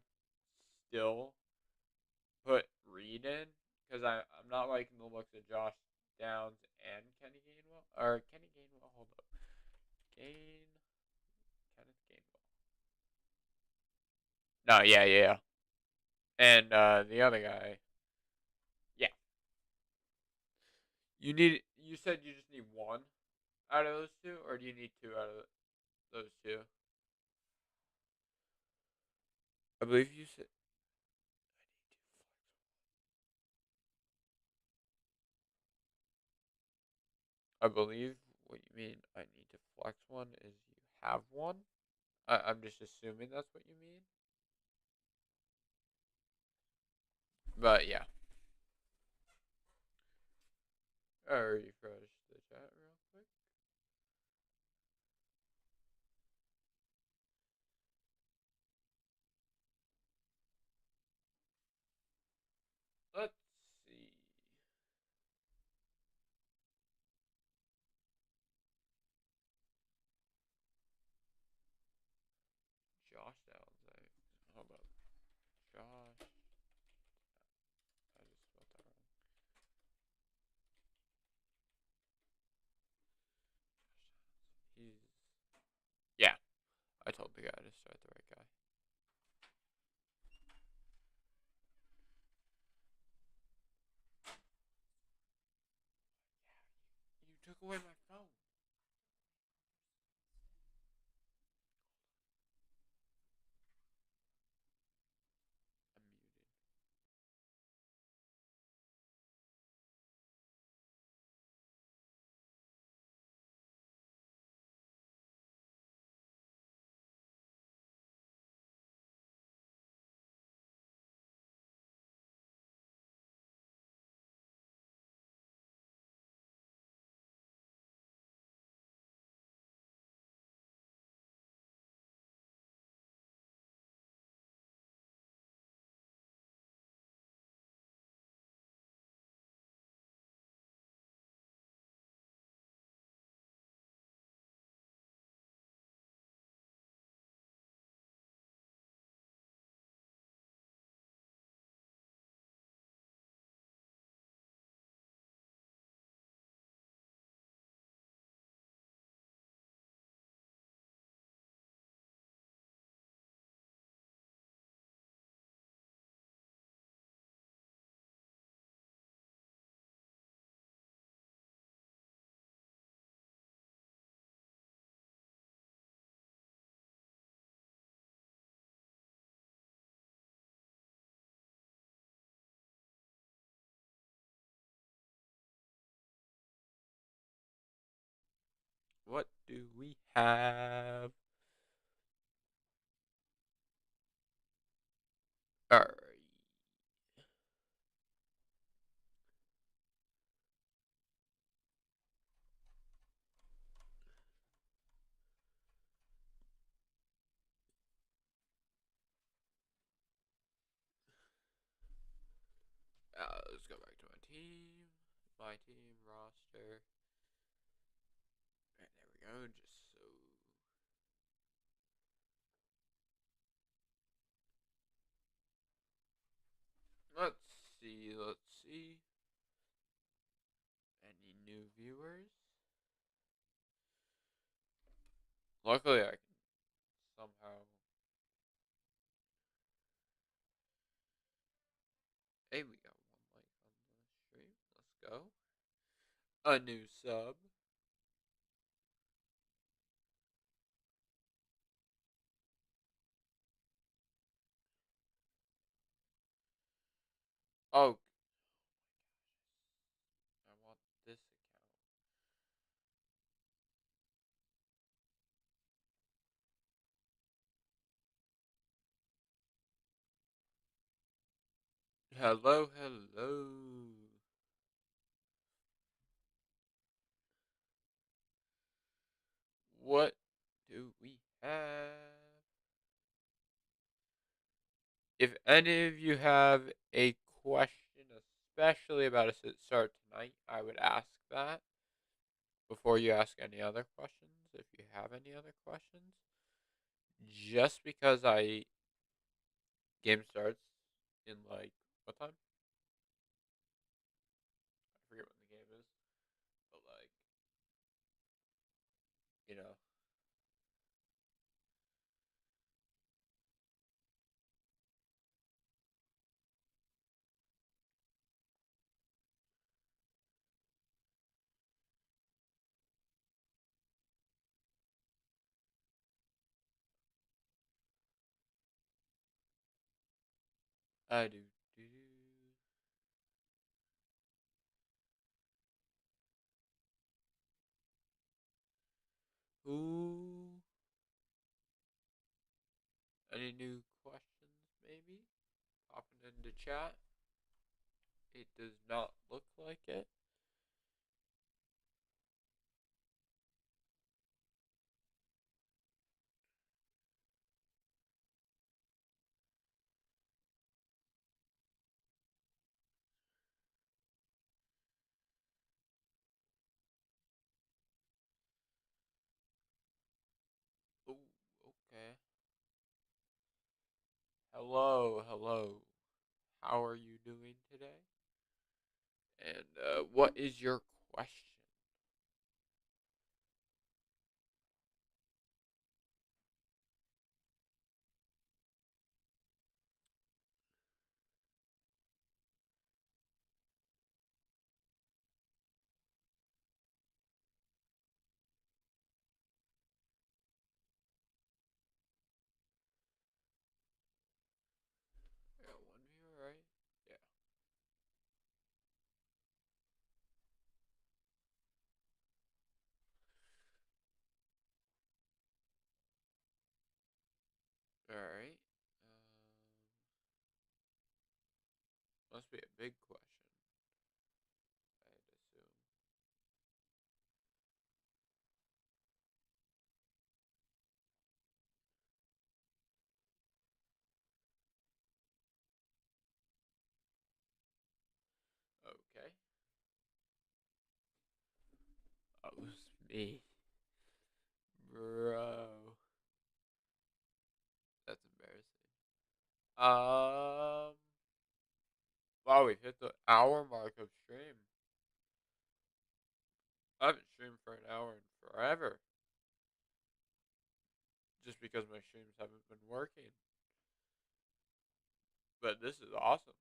still put Reed in because I'm not liking the looks of Josh Downs and Kenny Gainwell or Kenny Gainwell. Hold up, Kenneth Gainwell. No, yeah, and the other guy. Yeah, you need. You said you just need one out of those two, or do you need two out of those two? I believe you said. I believe what you mean. I need to flex one is you have one. I'm just assuming that's what you mean. But yeah. I'll refresh the chat real quick. Let's see. Josh Downs. Hold up. Josh. I just spelled that wrong. He's. Yeah. I told the guy to start the right guy. You took away my phone. I'm muted. What do we have? Alright. Let's go back to my team. My team roster. Alright, there we go. Just so. Let's see. Let's see. Any new viewers? Luckily, I can somehow. Hey, we got one like on the stream. Let's go. A new sub. Oh, I want this account. Hello, hello. What do we have? If any of you have a question, especially about a start tonight, I would ask that before you ask any other questions. If you have any other questions, just because game starts in like what time? I forget when the game is, but like you know, I do. Do. Ooh, any new questions? Maybe popping into chat. It does not look like it. Ooh, okay. Hello, hello. How are you doing today? And what is your question? Yeah, one viewer, right? Yeah. All right. Must be a big question, I'd assume. Okay. Oh, it's me, bro. That's embarrassing. Um. Wow, we've hit the hour mark of stream. I haven't streamed for an hour in forever, just because my streams haven't been working. But this is awesome.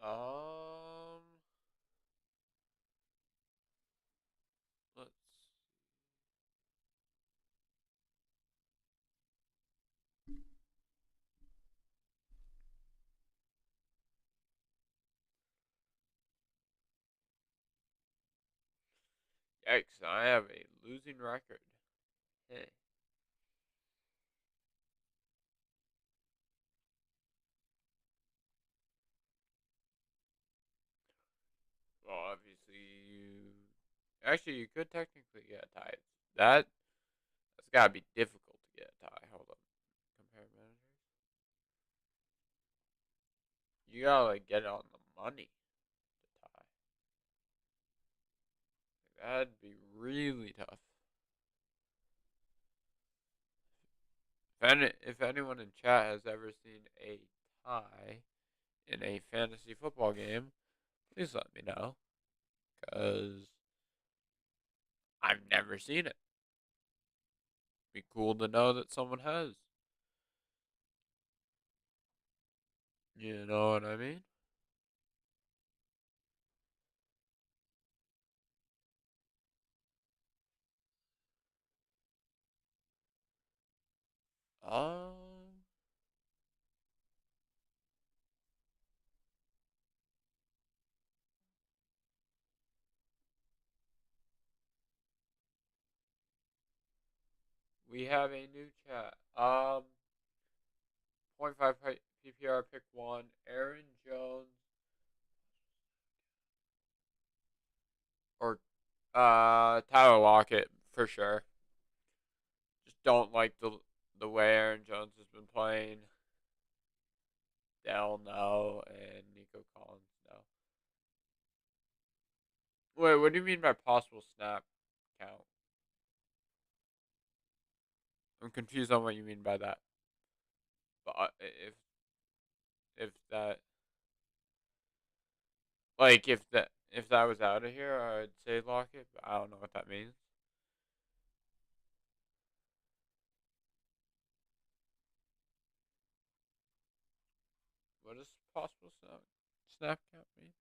Um, let's. Yikes! I have a losing record. Hey. Well, obviously you. Actually, you could technically get a tie. That's gotta be difficult to get a tie. Hold up. Compare managers. You gotta like get it on the money to tie. That'd be really tough. If anyone in chat has ever seen a tie in a fantasy football game, please let me know, cause I've never seen it. Be cool to know that someone has. You know what I mean? Um, we have a new chat. Point five PPR pick one. Aaron Jones or Tyler Lockett for sure. Just don't like the way Aaron Jones has been playing. Dell no, and Nico Collins no. Wait, what do you mean by possible snap count? I'm confused on what you mean by that. But if that like if that was out of here, I'd say lock it. But I don't know what that means. What does possible snap count mean?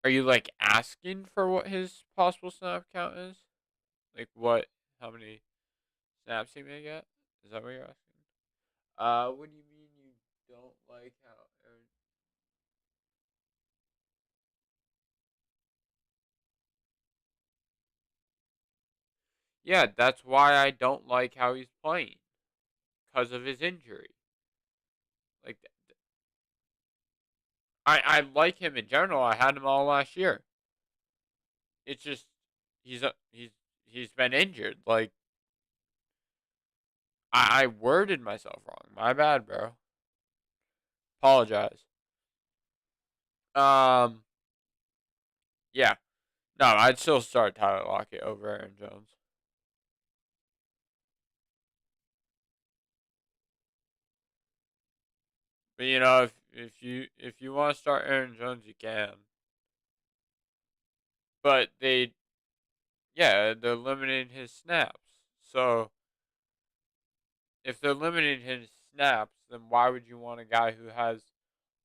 Are you like asking for what his possible snap count is? Like what? How many snaps he may get? Is that what you're asking? What do you mean you don't like how Aaron? Yeah, that's why I don't like how he's playing because of his injury. Like I like him in general. I had him all last year. It's just he's been injured. Like I worded myself wrong. My bad, bro. Apologize. Um, yeah. No, I'd still start Tyler Lockett over Aaron Jones. But you know, if you want to start Aaron Jones, you can. But they're limiting his snaps. So if they're limiting his snaps, then why would you want a guy who has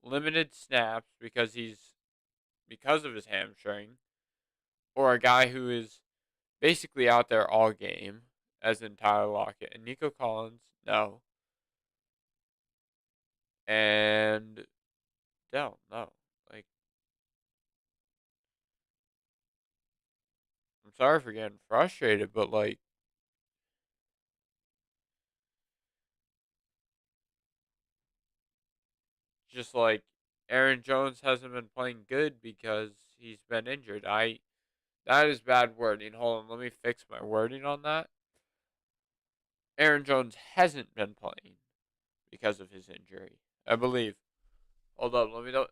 limited snaps because of his hamstring, or a guy who is basically out there all game, as in Tyler Lockett and Nico Collins? No, and no. Like, I'm sorry for getting frustrated, but like, just like Aaron Jones hasn't been playing good because he's been injured. That is bad wording. Hold on, let me fix my wording on that. Aaron Jones hasn't been playing because of his injury, I believe. Hold up, let me know.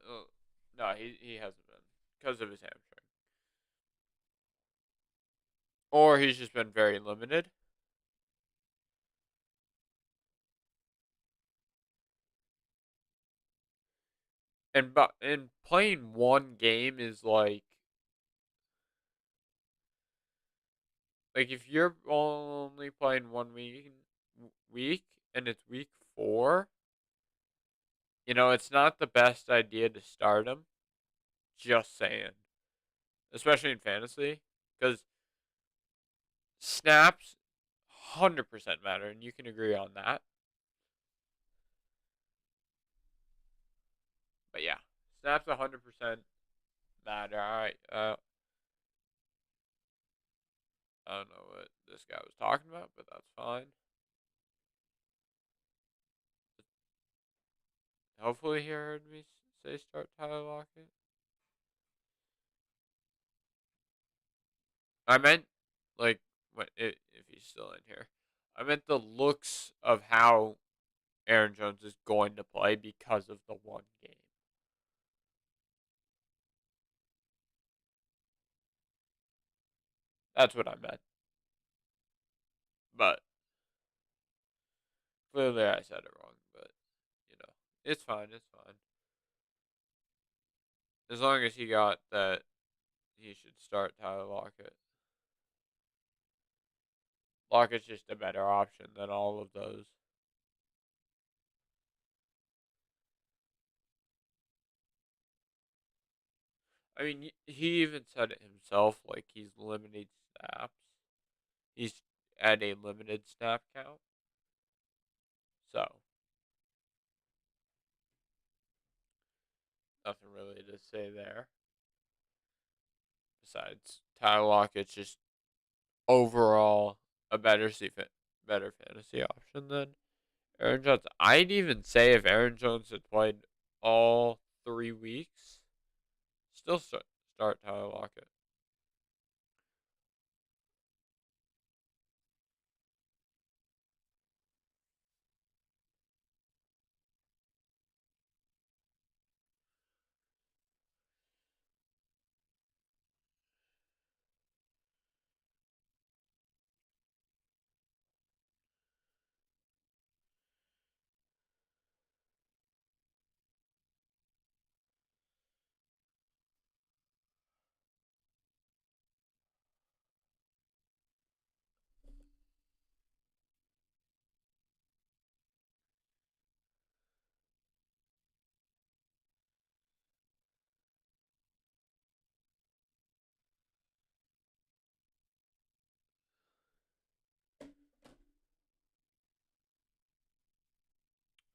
No, he hasn't been because of his hamstring, or he's just been very limited. And playing one game is like if you're only playing one week and it's week 4, It's not the best idea to start him. Just saying, especially in fantasy, because snaps 100% matter, and you can agree on that. But yeah, snaps 100% matter. All right. I don't know what this guy was talking about, but that's fine. Hopefully, he heard me say start Tyler Lockett. I meant like if he's still in here. I meant the looks of how Aaron Jones is going to play because of the one game. That's what I meant. But clearly, I said it wrong. But you know, it's fine. It's fine. As long as he got that, he should start Tyler Lockett. Lockett's just a better option than all of those. I mean, he even said it himself. Like he's limited snaps. He's at a limited snap count. So nothing really to say there. Besides, Tyler Lockett's just overall a better fantasy option than Aaron Jones. I'd even say if Aaron Jones had played all 3 weeks, still start Tyler Lockett.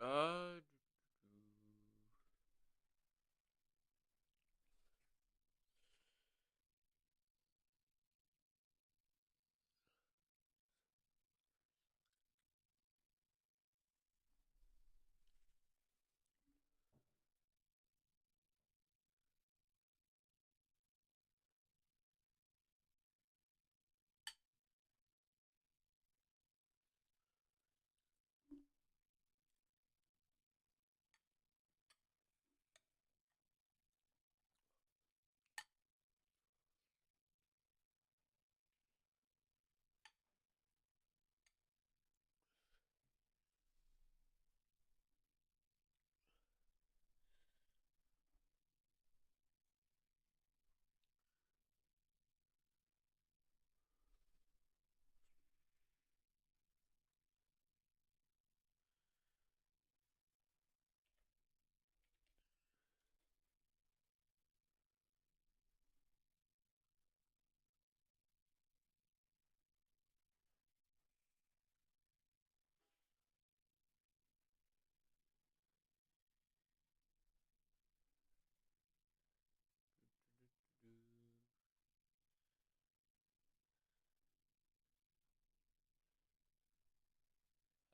Uh,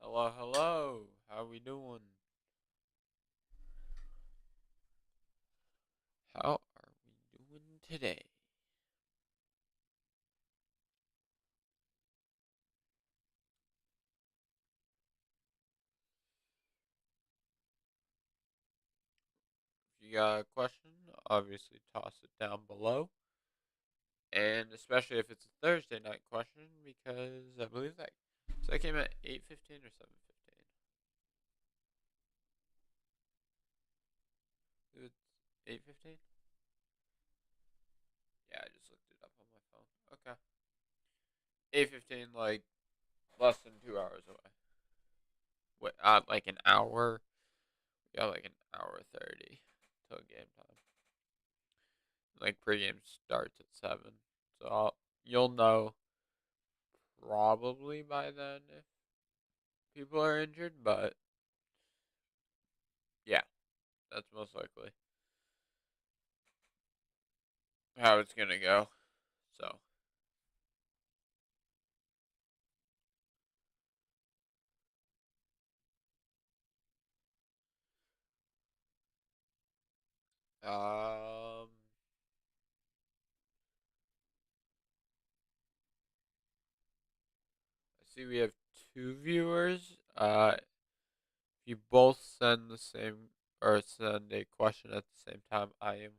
hello, hello. How we doing? How are we doing today? If you got a question, obviously toss it down below. And especially if it's a Thursday night question, because I believe that came at 8:15 or 7:15. It's 8:15. Yeah, I just looked it up on my phone. Okay, 8:15, like less than 2 hours away. What? Like an hour? Yeah, like an hour 30 till game time. Like pregame starts at 7, so you'll know probably by then if people are injured. But yeah, that's most likely how it's gonna go. So um, I see we have 2 viewers. If you both send the same or send a question at the same time, I am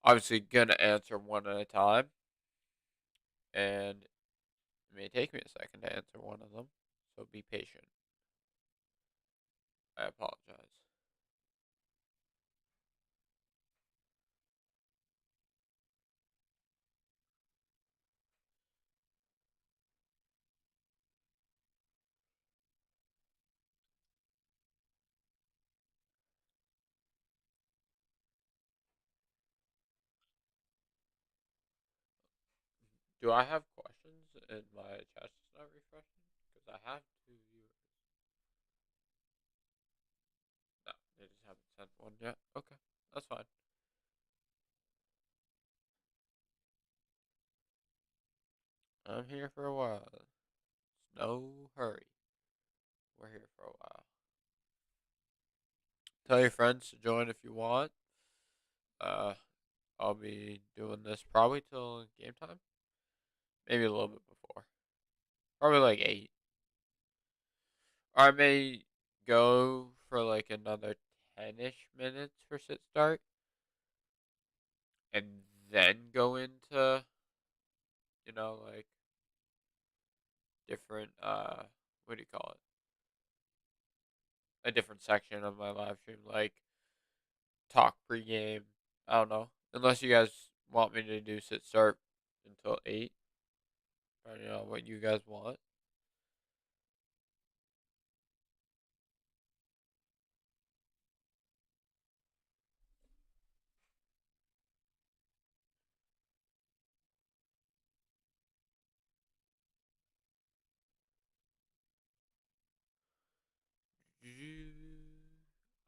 obviously gonna answer one at a time, and it may take me a second to answer one of them. So be patient. I apologize. Do I have questions and my chat is not refreshing? Because I have 2 viewers. No, they just haven't sent one yet. Okay, that's fine. I'm here for a while. It's no hurry. We're here for a while. Tell your friends to join if you want. Uh, I'll be doing this probably till game time. Maybe a little bit before. Probably like 8. Or I may go for like another 10-ish minutes for sit start. And then go into, like different, what do you call it? A different section of my live stream, like talk pregame. I don't know. Unless you guys want me to do sit start until 8. Depending on what you guys want.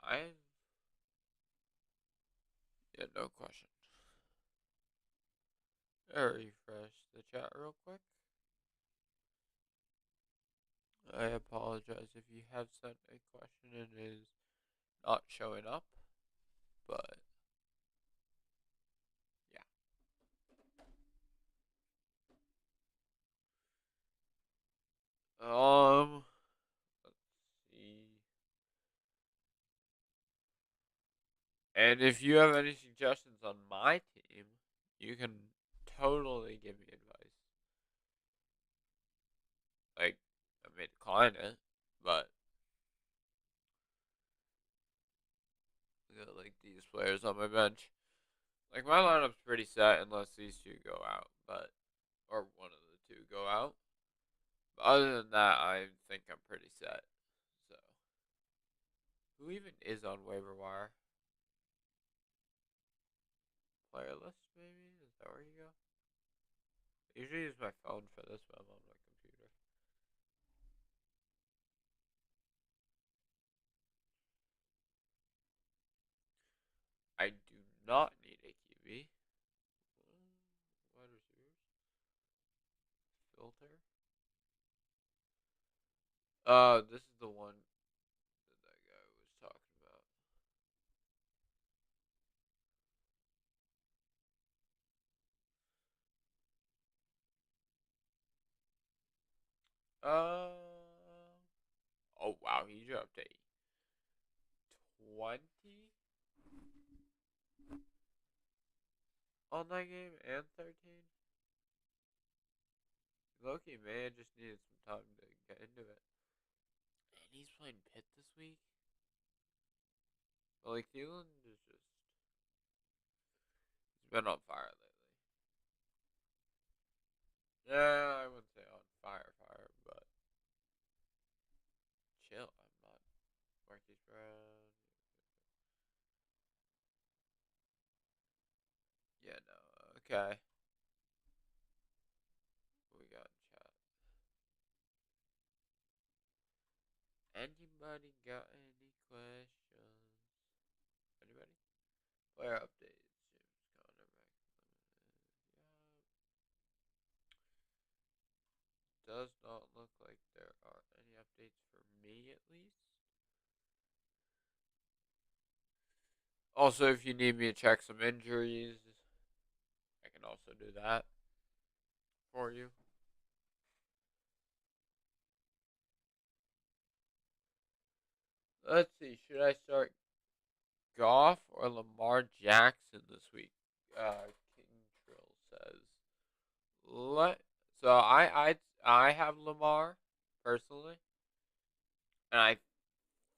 I Yeah, no question. I'll refresh the chat real quick. I apologize if you have sent a question and it is not showing up, but yeah. Let's see. And if you have any suggestions on my team, you can totally give me advice. Like, I may decline it, but I got like these players on my bench. Like my lineup's pretty set unless these 2 go out, or one of the 2 go out. But other than that, I think I'm pretty set. So, who even is on waiver wire? Player list, maybe? Is that where you go? I usually use my phone for this, but I'm on my computer. I do not need a QB. Wide receivers. Filter. This is the one that guy was talking about. Uh, oh wow, he dropped a 20 on that game and 13. Loki may have just needed some time to get into it. And he's playing Pitt this week. But like Thielen is just he's been on fire lately. Yeah, I wouldn't say on fire, but chill. I'm not Marquise Brown. Okay. We got chat. Anybody got any questions? Anybody? Player updates. James Conner yeah. Does not look like there are any updates for me, at least. Also, if you need me to check some injuries, I can also do that for you. Let's see. Should I start Goff or Lamar Jackson this week? King Trill says. Let so I have Lamar personally, and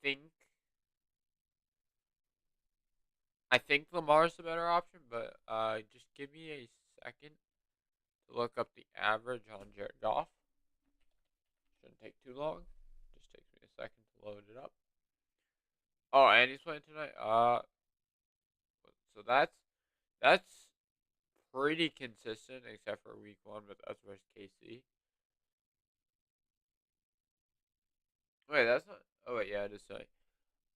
think I think Lamar's the better option, but just give me a second to look up the average on Jared Goff. Shouldn't take too long. Just takes me a second to load it up. Oh, and he's playing tonight. So that's pretty consistent, except for week one, but that's versus KC. Wait, that's not. Oh wait, yeah, it is tonight.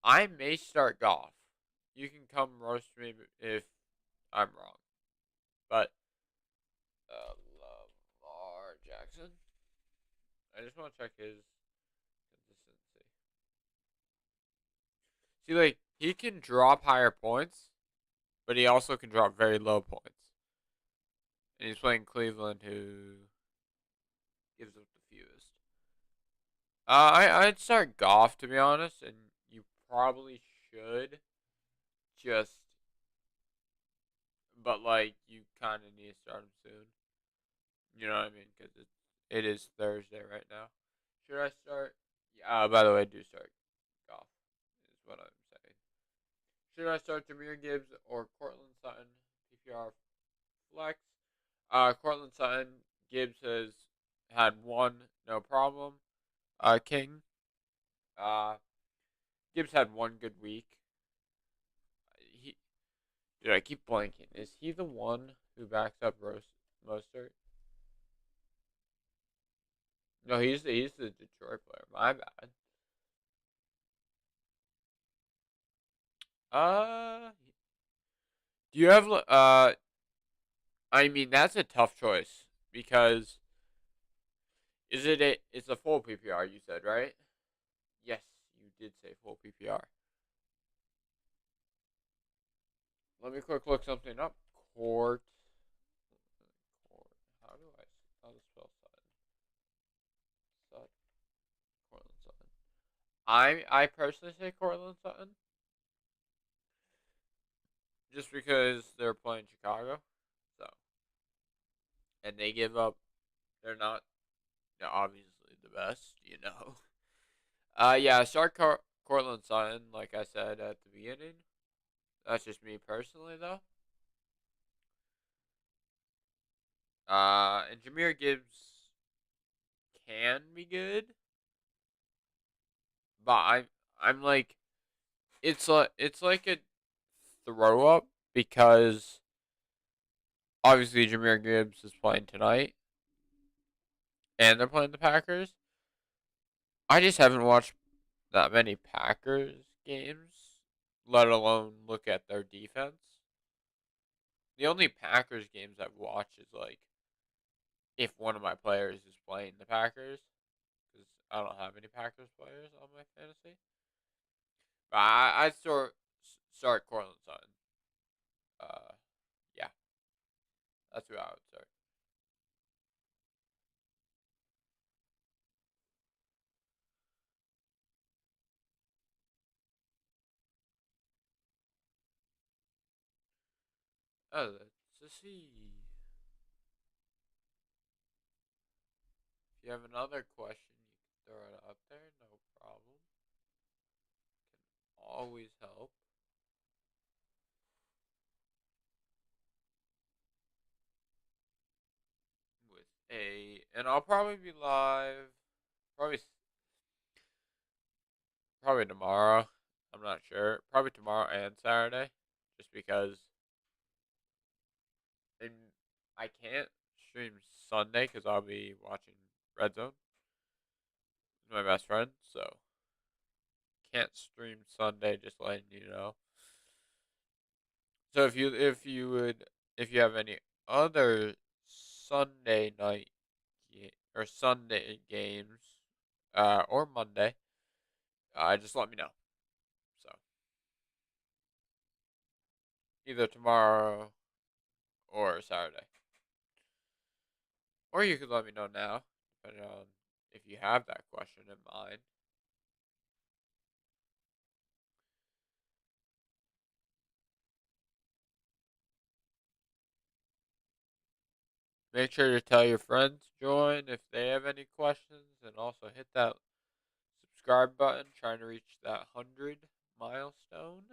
I may start Goff. You can come roast me if I'm wrong, but Lamar Jackson. I just want to check his consistency. See, like he can drop higher points, but he also can drop very low points. And he's playing Cleveland, who gives up the fewest. I'd start Goff, to be honest, and you probably should just, but like you kind of need to start him soon. You know what I mean? Because it is Thursday right now. Should I start? Yeah. By the way, do start Goff. Is what I'm saying. Should I start Jahmyr Gibbs or Cortland Sutton? PPR flex. Cortland Sutton. Gibbs has had one, no problem. King. Uh, Gibbs had one good week. He, dude, I keep blanking. Is he the one who backs up Mostert? No, he's the Detroit player. My bad. Uh, do you have I mean, that's a tough choice because it's a full PPR, you said, right? Yes, you did say full PPR. Let me quick look something up. Court. How to spell Sutton? Sutton. Cortland Sutton. I personally say Cortland Sutton just because they're playing Chicago, so and they give up. They're not. They're obviously the best, you know. Yeah, start Cortland Sutton, like I said at the beginning. That's just me personally, though. And Jahmyr Gibbs can be good, but I'm like, it's like a throw up because obviously Jahmyr Gibbs is playing tonight, and they're playing the Packers. I just haven't watched that many Packers games, let alone look at their defense. The only Packers games I've watched is like if one of my players is playing the Packers, because I don't have any Packers players on my fantasy. But I'd start Cortland Sutton. Uh, yeah, that's who I would start. Oh, let's see. If you have another question, you can throw it up there. No problem. Can always help with and I'll probably be live. Probably probably tomorrow. I'm not sure. Probably tomorrow and Saturday, just because. And I can't stream Sunday because I'll be watching Red Zone with my best friend, so can't stream Sunday. Just letting you know. So if you have any other Sunday night or Sunday games, or Monday, just let me know. So either tomorrow or Saturday, or you could let me know now, depending on if you have that question in mind. Make sure to tell your friends to join if they have any questions, and also hit that subscribe button. Trying to reach that 100 milestone.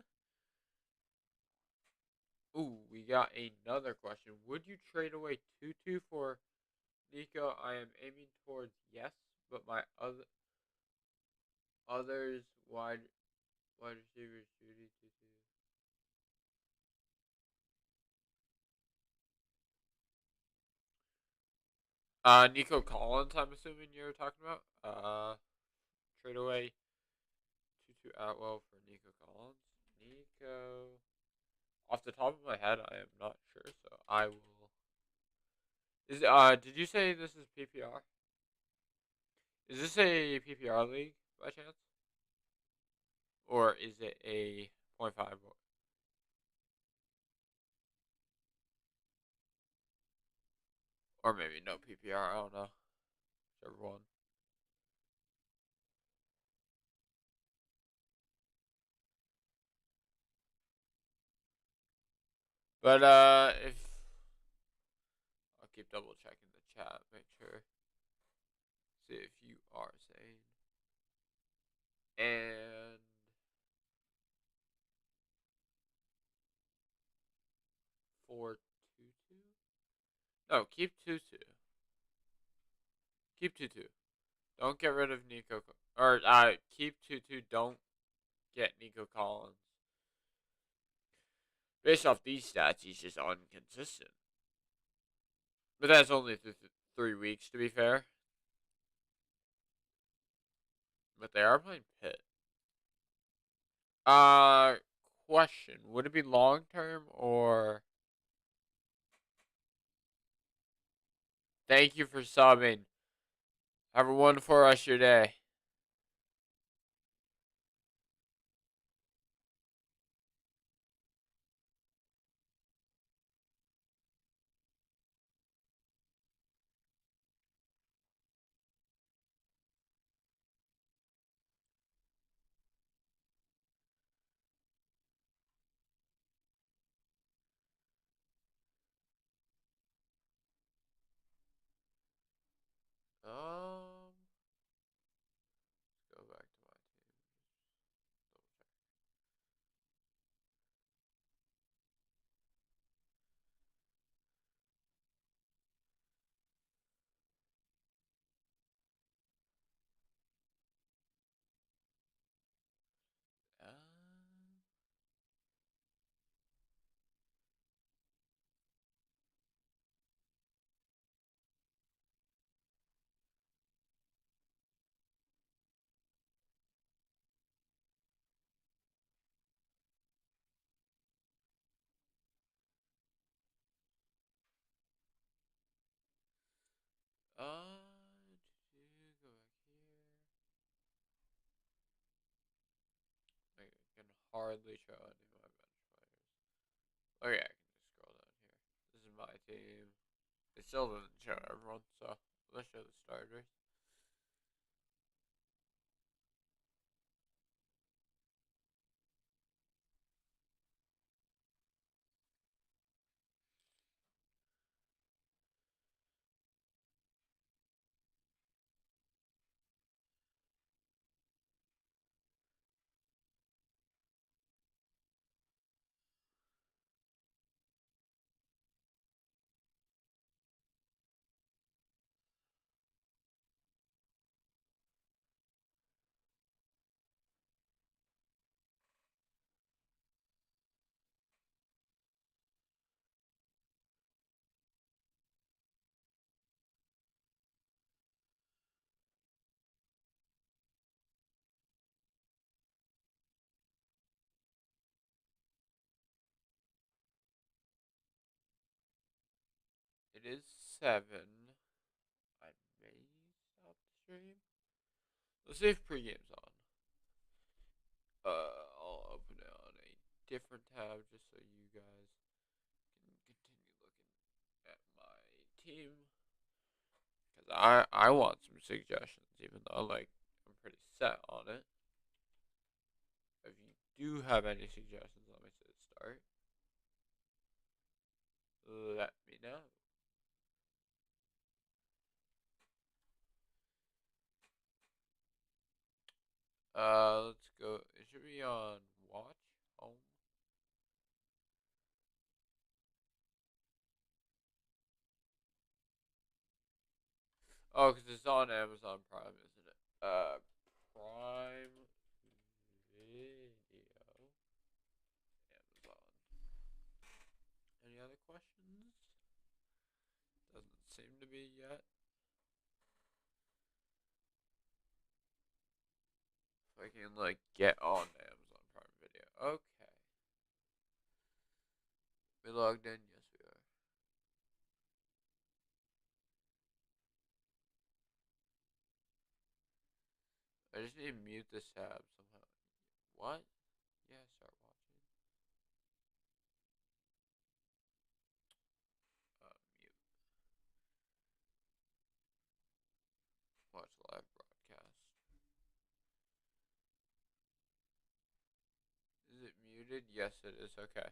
Ooh, we got another question. Would you trade away Tutu for Nico? I am aiming towards yes, but my others wide receivers Judy Tutu. Nico Collins. I'm assuming you're talking about. Trade away Tutu Atwell for Nico Collins. Nico. Off the top of my head, I am not sure, so I will. Did you say this is PPR? Is this a PPR league by chance, or is it a .5? Or maybe no PPR. I don't know. Whichever one. But if I'll keep double checking the chat, make sure, see if you are sane. And for Tutu, no, keep Tutu. Keep Tutu. Don't get rid of Nico. Or keep Tutu. Don't get Nico Collins. Based off these stats, he's just inconsistent. But that's only 3 weeks, to be fair. But they are playing Pitt. Uh, question: would it be long term or? Thank you for subbing. Have a wonderful rest of your day. Let's go back to my team. Go back here. I can hardly show any of my bench players. Okay, I can just scroll down here. This is my team. It still doesn't show everyone, so let's show the starters. it is 7. I may stop the stream. Let's see if pregame's on. I'll open it on a different tab just so you guys can continue looking at my team. Because I want some suggestions, even though like I'm pretty set on it. If you do have any suggestions, let me say start. Let me know. Let's go. It should be on watch home. Oh, because it's on Amazon Prime, isn't it? Prime Video. Amazon. Any other questions? Doesn't seem to be yet. If I can, like, get on Amazon Prime Video. Okay. We logged in? Yes, we are. I just need to mute this tab somehow. What? Yeah, start watching. Mute. Watch live broadcast. Is it muted? Yes, it is. Okay.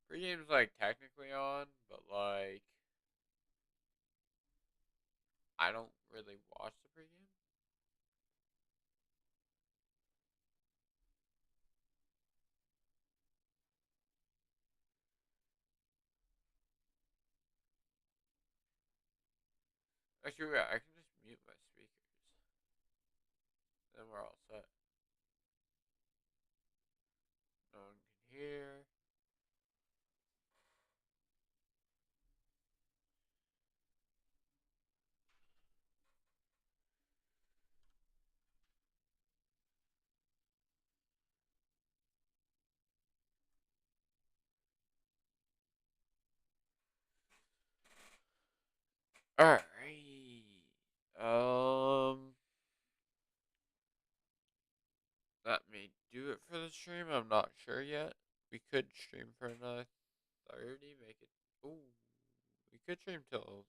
Pregame's, like, technically on, but, like, I don't really watch the pregame. Actually, yeah, I can just mute my speakers. Then we're all set. No one can hear. Alright. That may do it for the stream. I'm not sure yet. We could stream for another 30. Make it. Ooh. We could stream till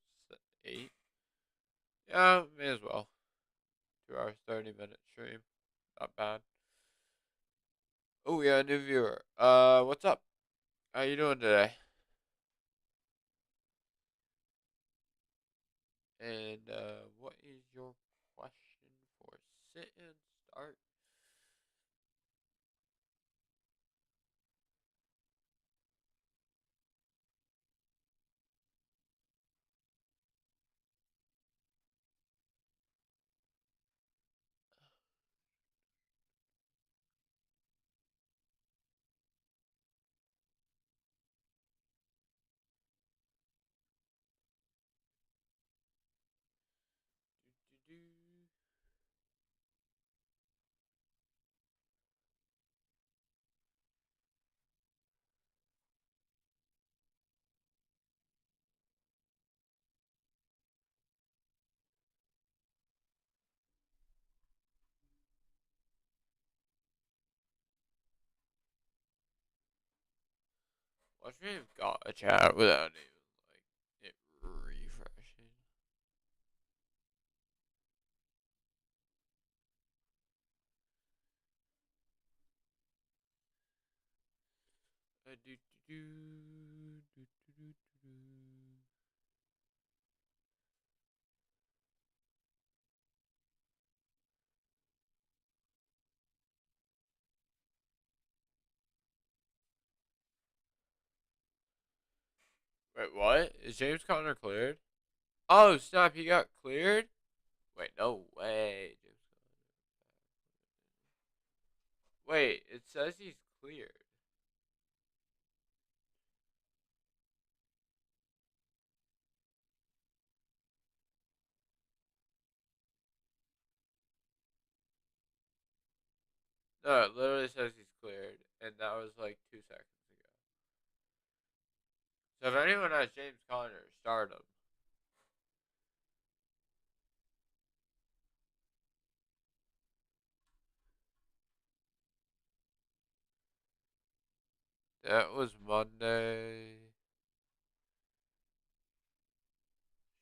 8. Yeah, may as well. 2 hours, 30-minute stream. Not bad. Oh, we got a new viewer. What's up? How you doing today? And, what is your question for sit and start? Do, do, do. Watch me have got a chat without even, like, it refreshing. Do, do, do, do, do, do, do. Wait, what? Is James Conner cleared? Oh, snap, he got cleared? Wait, no way. James Conner. Wait, it says he's cleared. No, it literally says he's cleared, and that was like 2 seconds ago. So if anyone has James Conner, start him. That was Monday.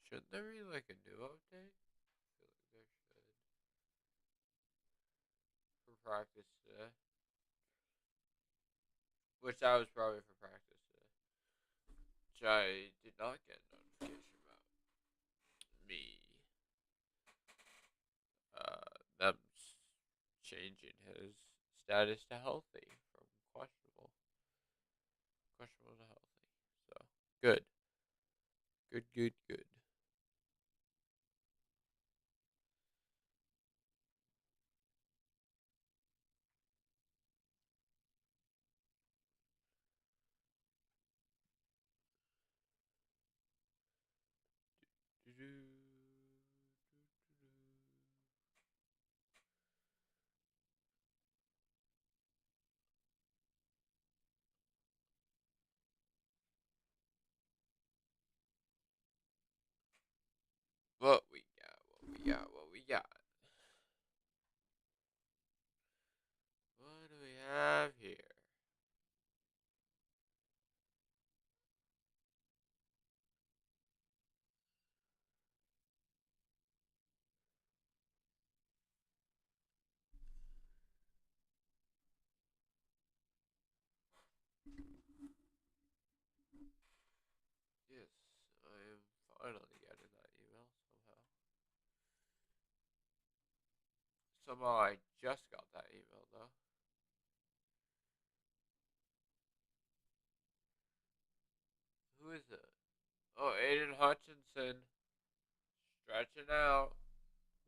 Shouldn't there be like a new update? I feel like there should. For practice today. Which that was probably for practice today. Which I did not get a notification about. Me. Them changing his status to healthy from questionable. Questionable to healthy. So, good. Good, good, good. What we got, what we got, what we got. What do we have here? Yes, I am finally getting that email somehow. Somehow I just got that email though. Who is it? Oh, Aiden Hutchinson. Stretching out.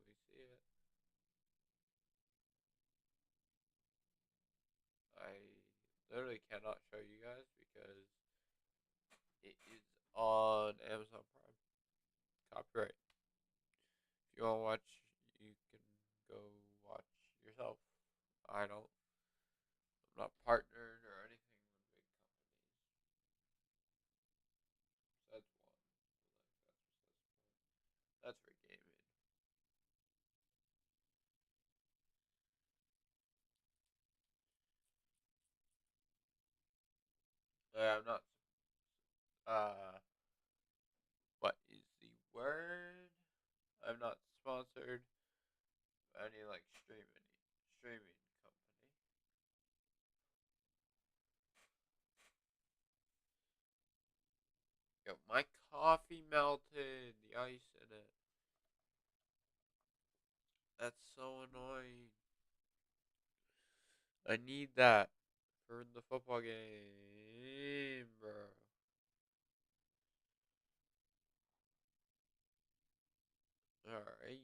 We see it. I literally cannot show you guys because it is on Amazon Prime. Copyright. If you want to watch, you can go watch yourself. I don't. I'm not partnered or anything with big companies. So that's one. That's for gaming. I'm not. Uh, what is the word? I'm not sponsored by any like streaming company. Yo, my coffee melted. The ice in it. That's so annoying. I need that for the football game, bro. Alright.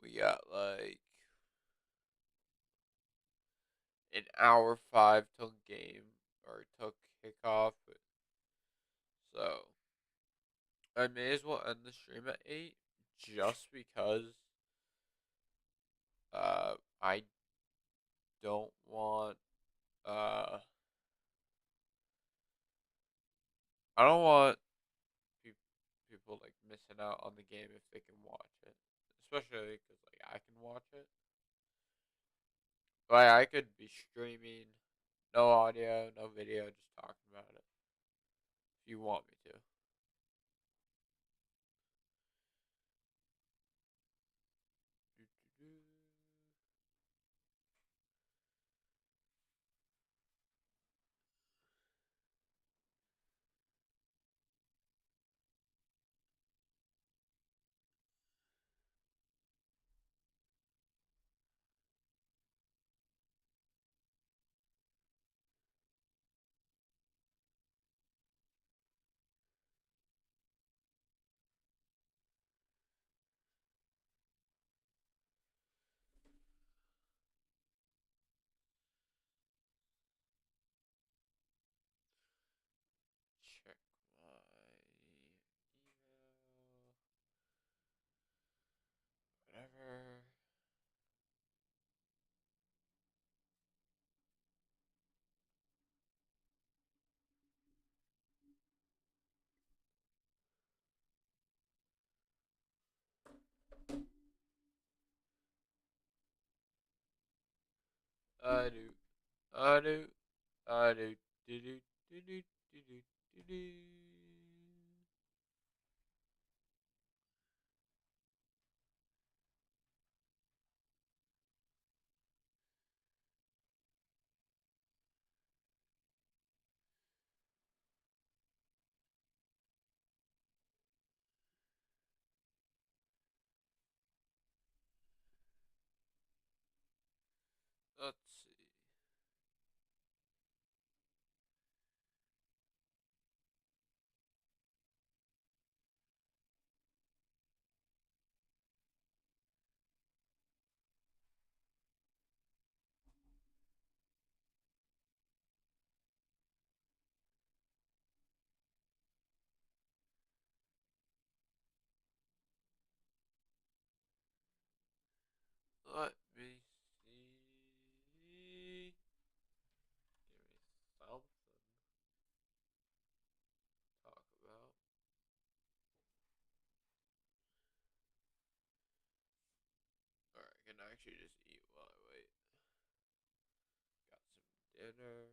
We got like an hour 5 till game or till kickoff. So I may as well end the stream at 8 just because I don't want uh I don't want people like missing out on the game if they can watch it, especially because like I can watch it. Like I could be streaming, no audio, no video, just talking about it. If you want me to. I do, I do, I do, do do do do do do do do. Let's see. Let me see. Give me something to talk about. Alright, I can actually just eat while I wait. Got some dinner.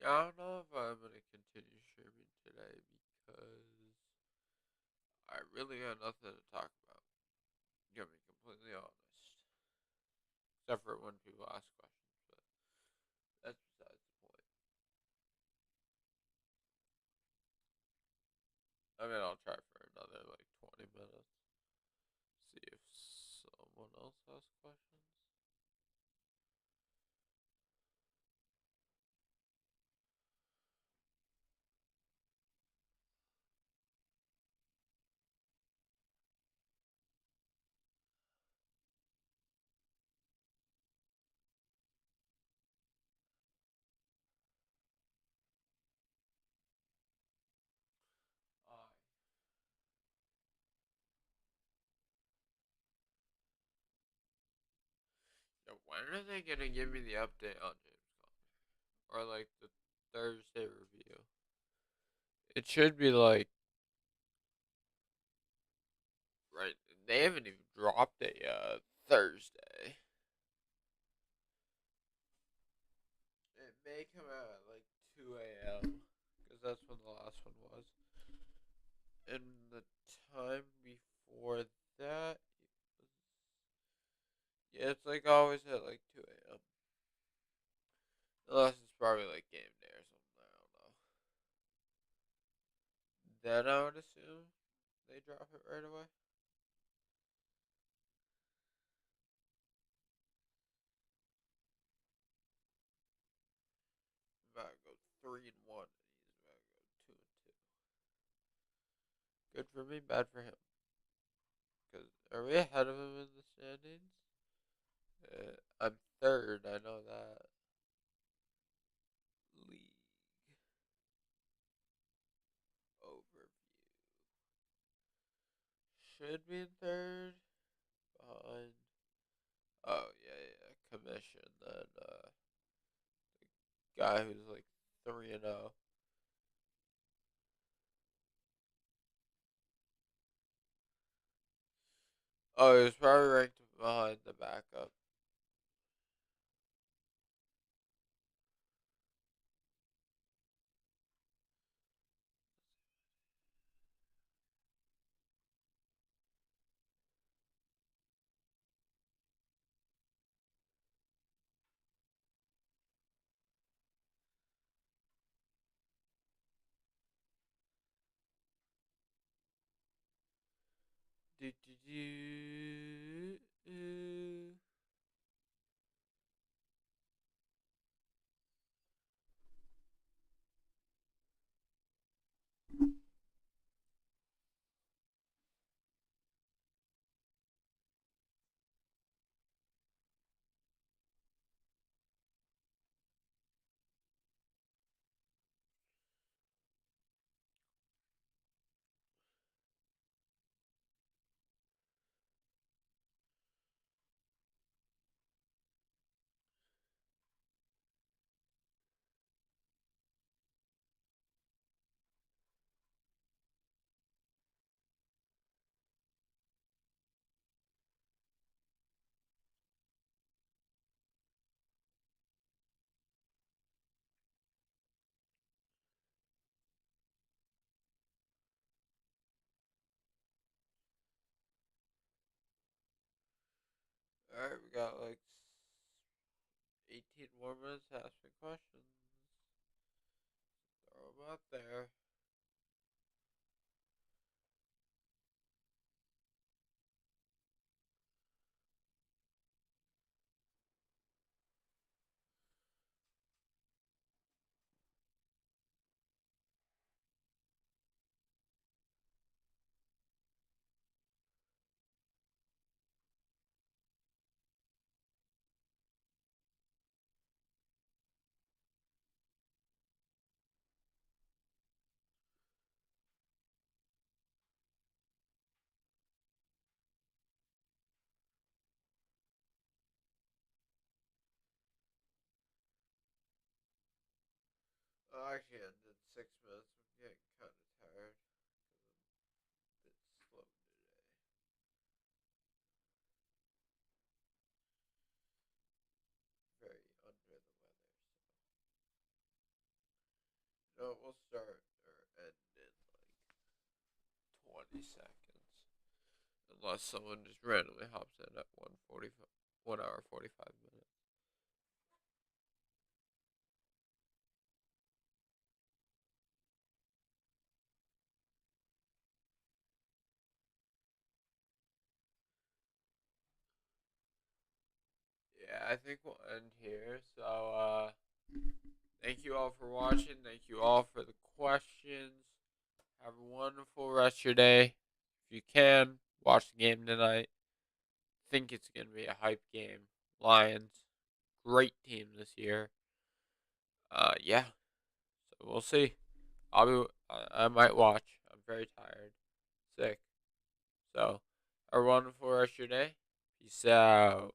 Yeah, I don't know if I'm gonna continue streaming today because I really got nothing to talk about. I'm gonna be completely honest. Except for when people ask questions, but that's besides the point. I mean, I'll try for another like 20 minutes. See if someone else has questions. Aye. Yeah, when are they gonna give me the update on James Conner? Or like the Thursday review? It should be like right. They haven't even dropped it yet. Thursday. It may come out at like 2 a.m. because that's when the last one was. And the time before that, yeah, it's like always at like 2 a.m. Unless it's probably like game day or something. I don't know. Then I would assume they drop it right away. He's about to go 3-1, and he's about to go 2-2. Good for me, bad for him. Because are we ahead of him in the standings? I'm third. I know that. League overview. Should be in third. Behind. Oh yeah. Commission. Then guy who's like 3-0. Oh, he was probably ranked behind the backup. Do do do. Alright, we got like 18 more minutes to ask me questions. Throw them out there. Oh, actually, I did 6 minutes. I'm getting kind of tired because I'm a bit slow today. Very under the weather. So, we'll start or end in like 20 seconds. Unless someone just randomly hops in at 1 hour 45 minutes. Yeah, I think we'll end here. So, thank you all for watching. Thank you all for the questions. Have a wonderful rest of your day. If you can, watch the game tonight. Think it's going to be a hype game. Lions, great team this year. Yeah. So we'll see. I might watch. I'm very tired, sick. So, have a wonderful rest of your day. Peace out.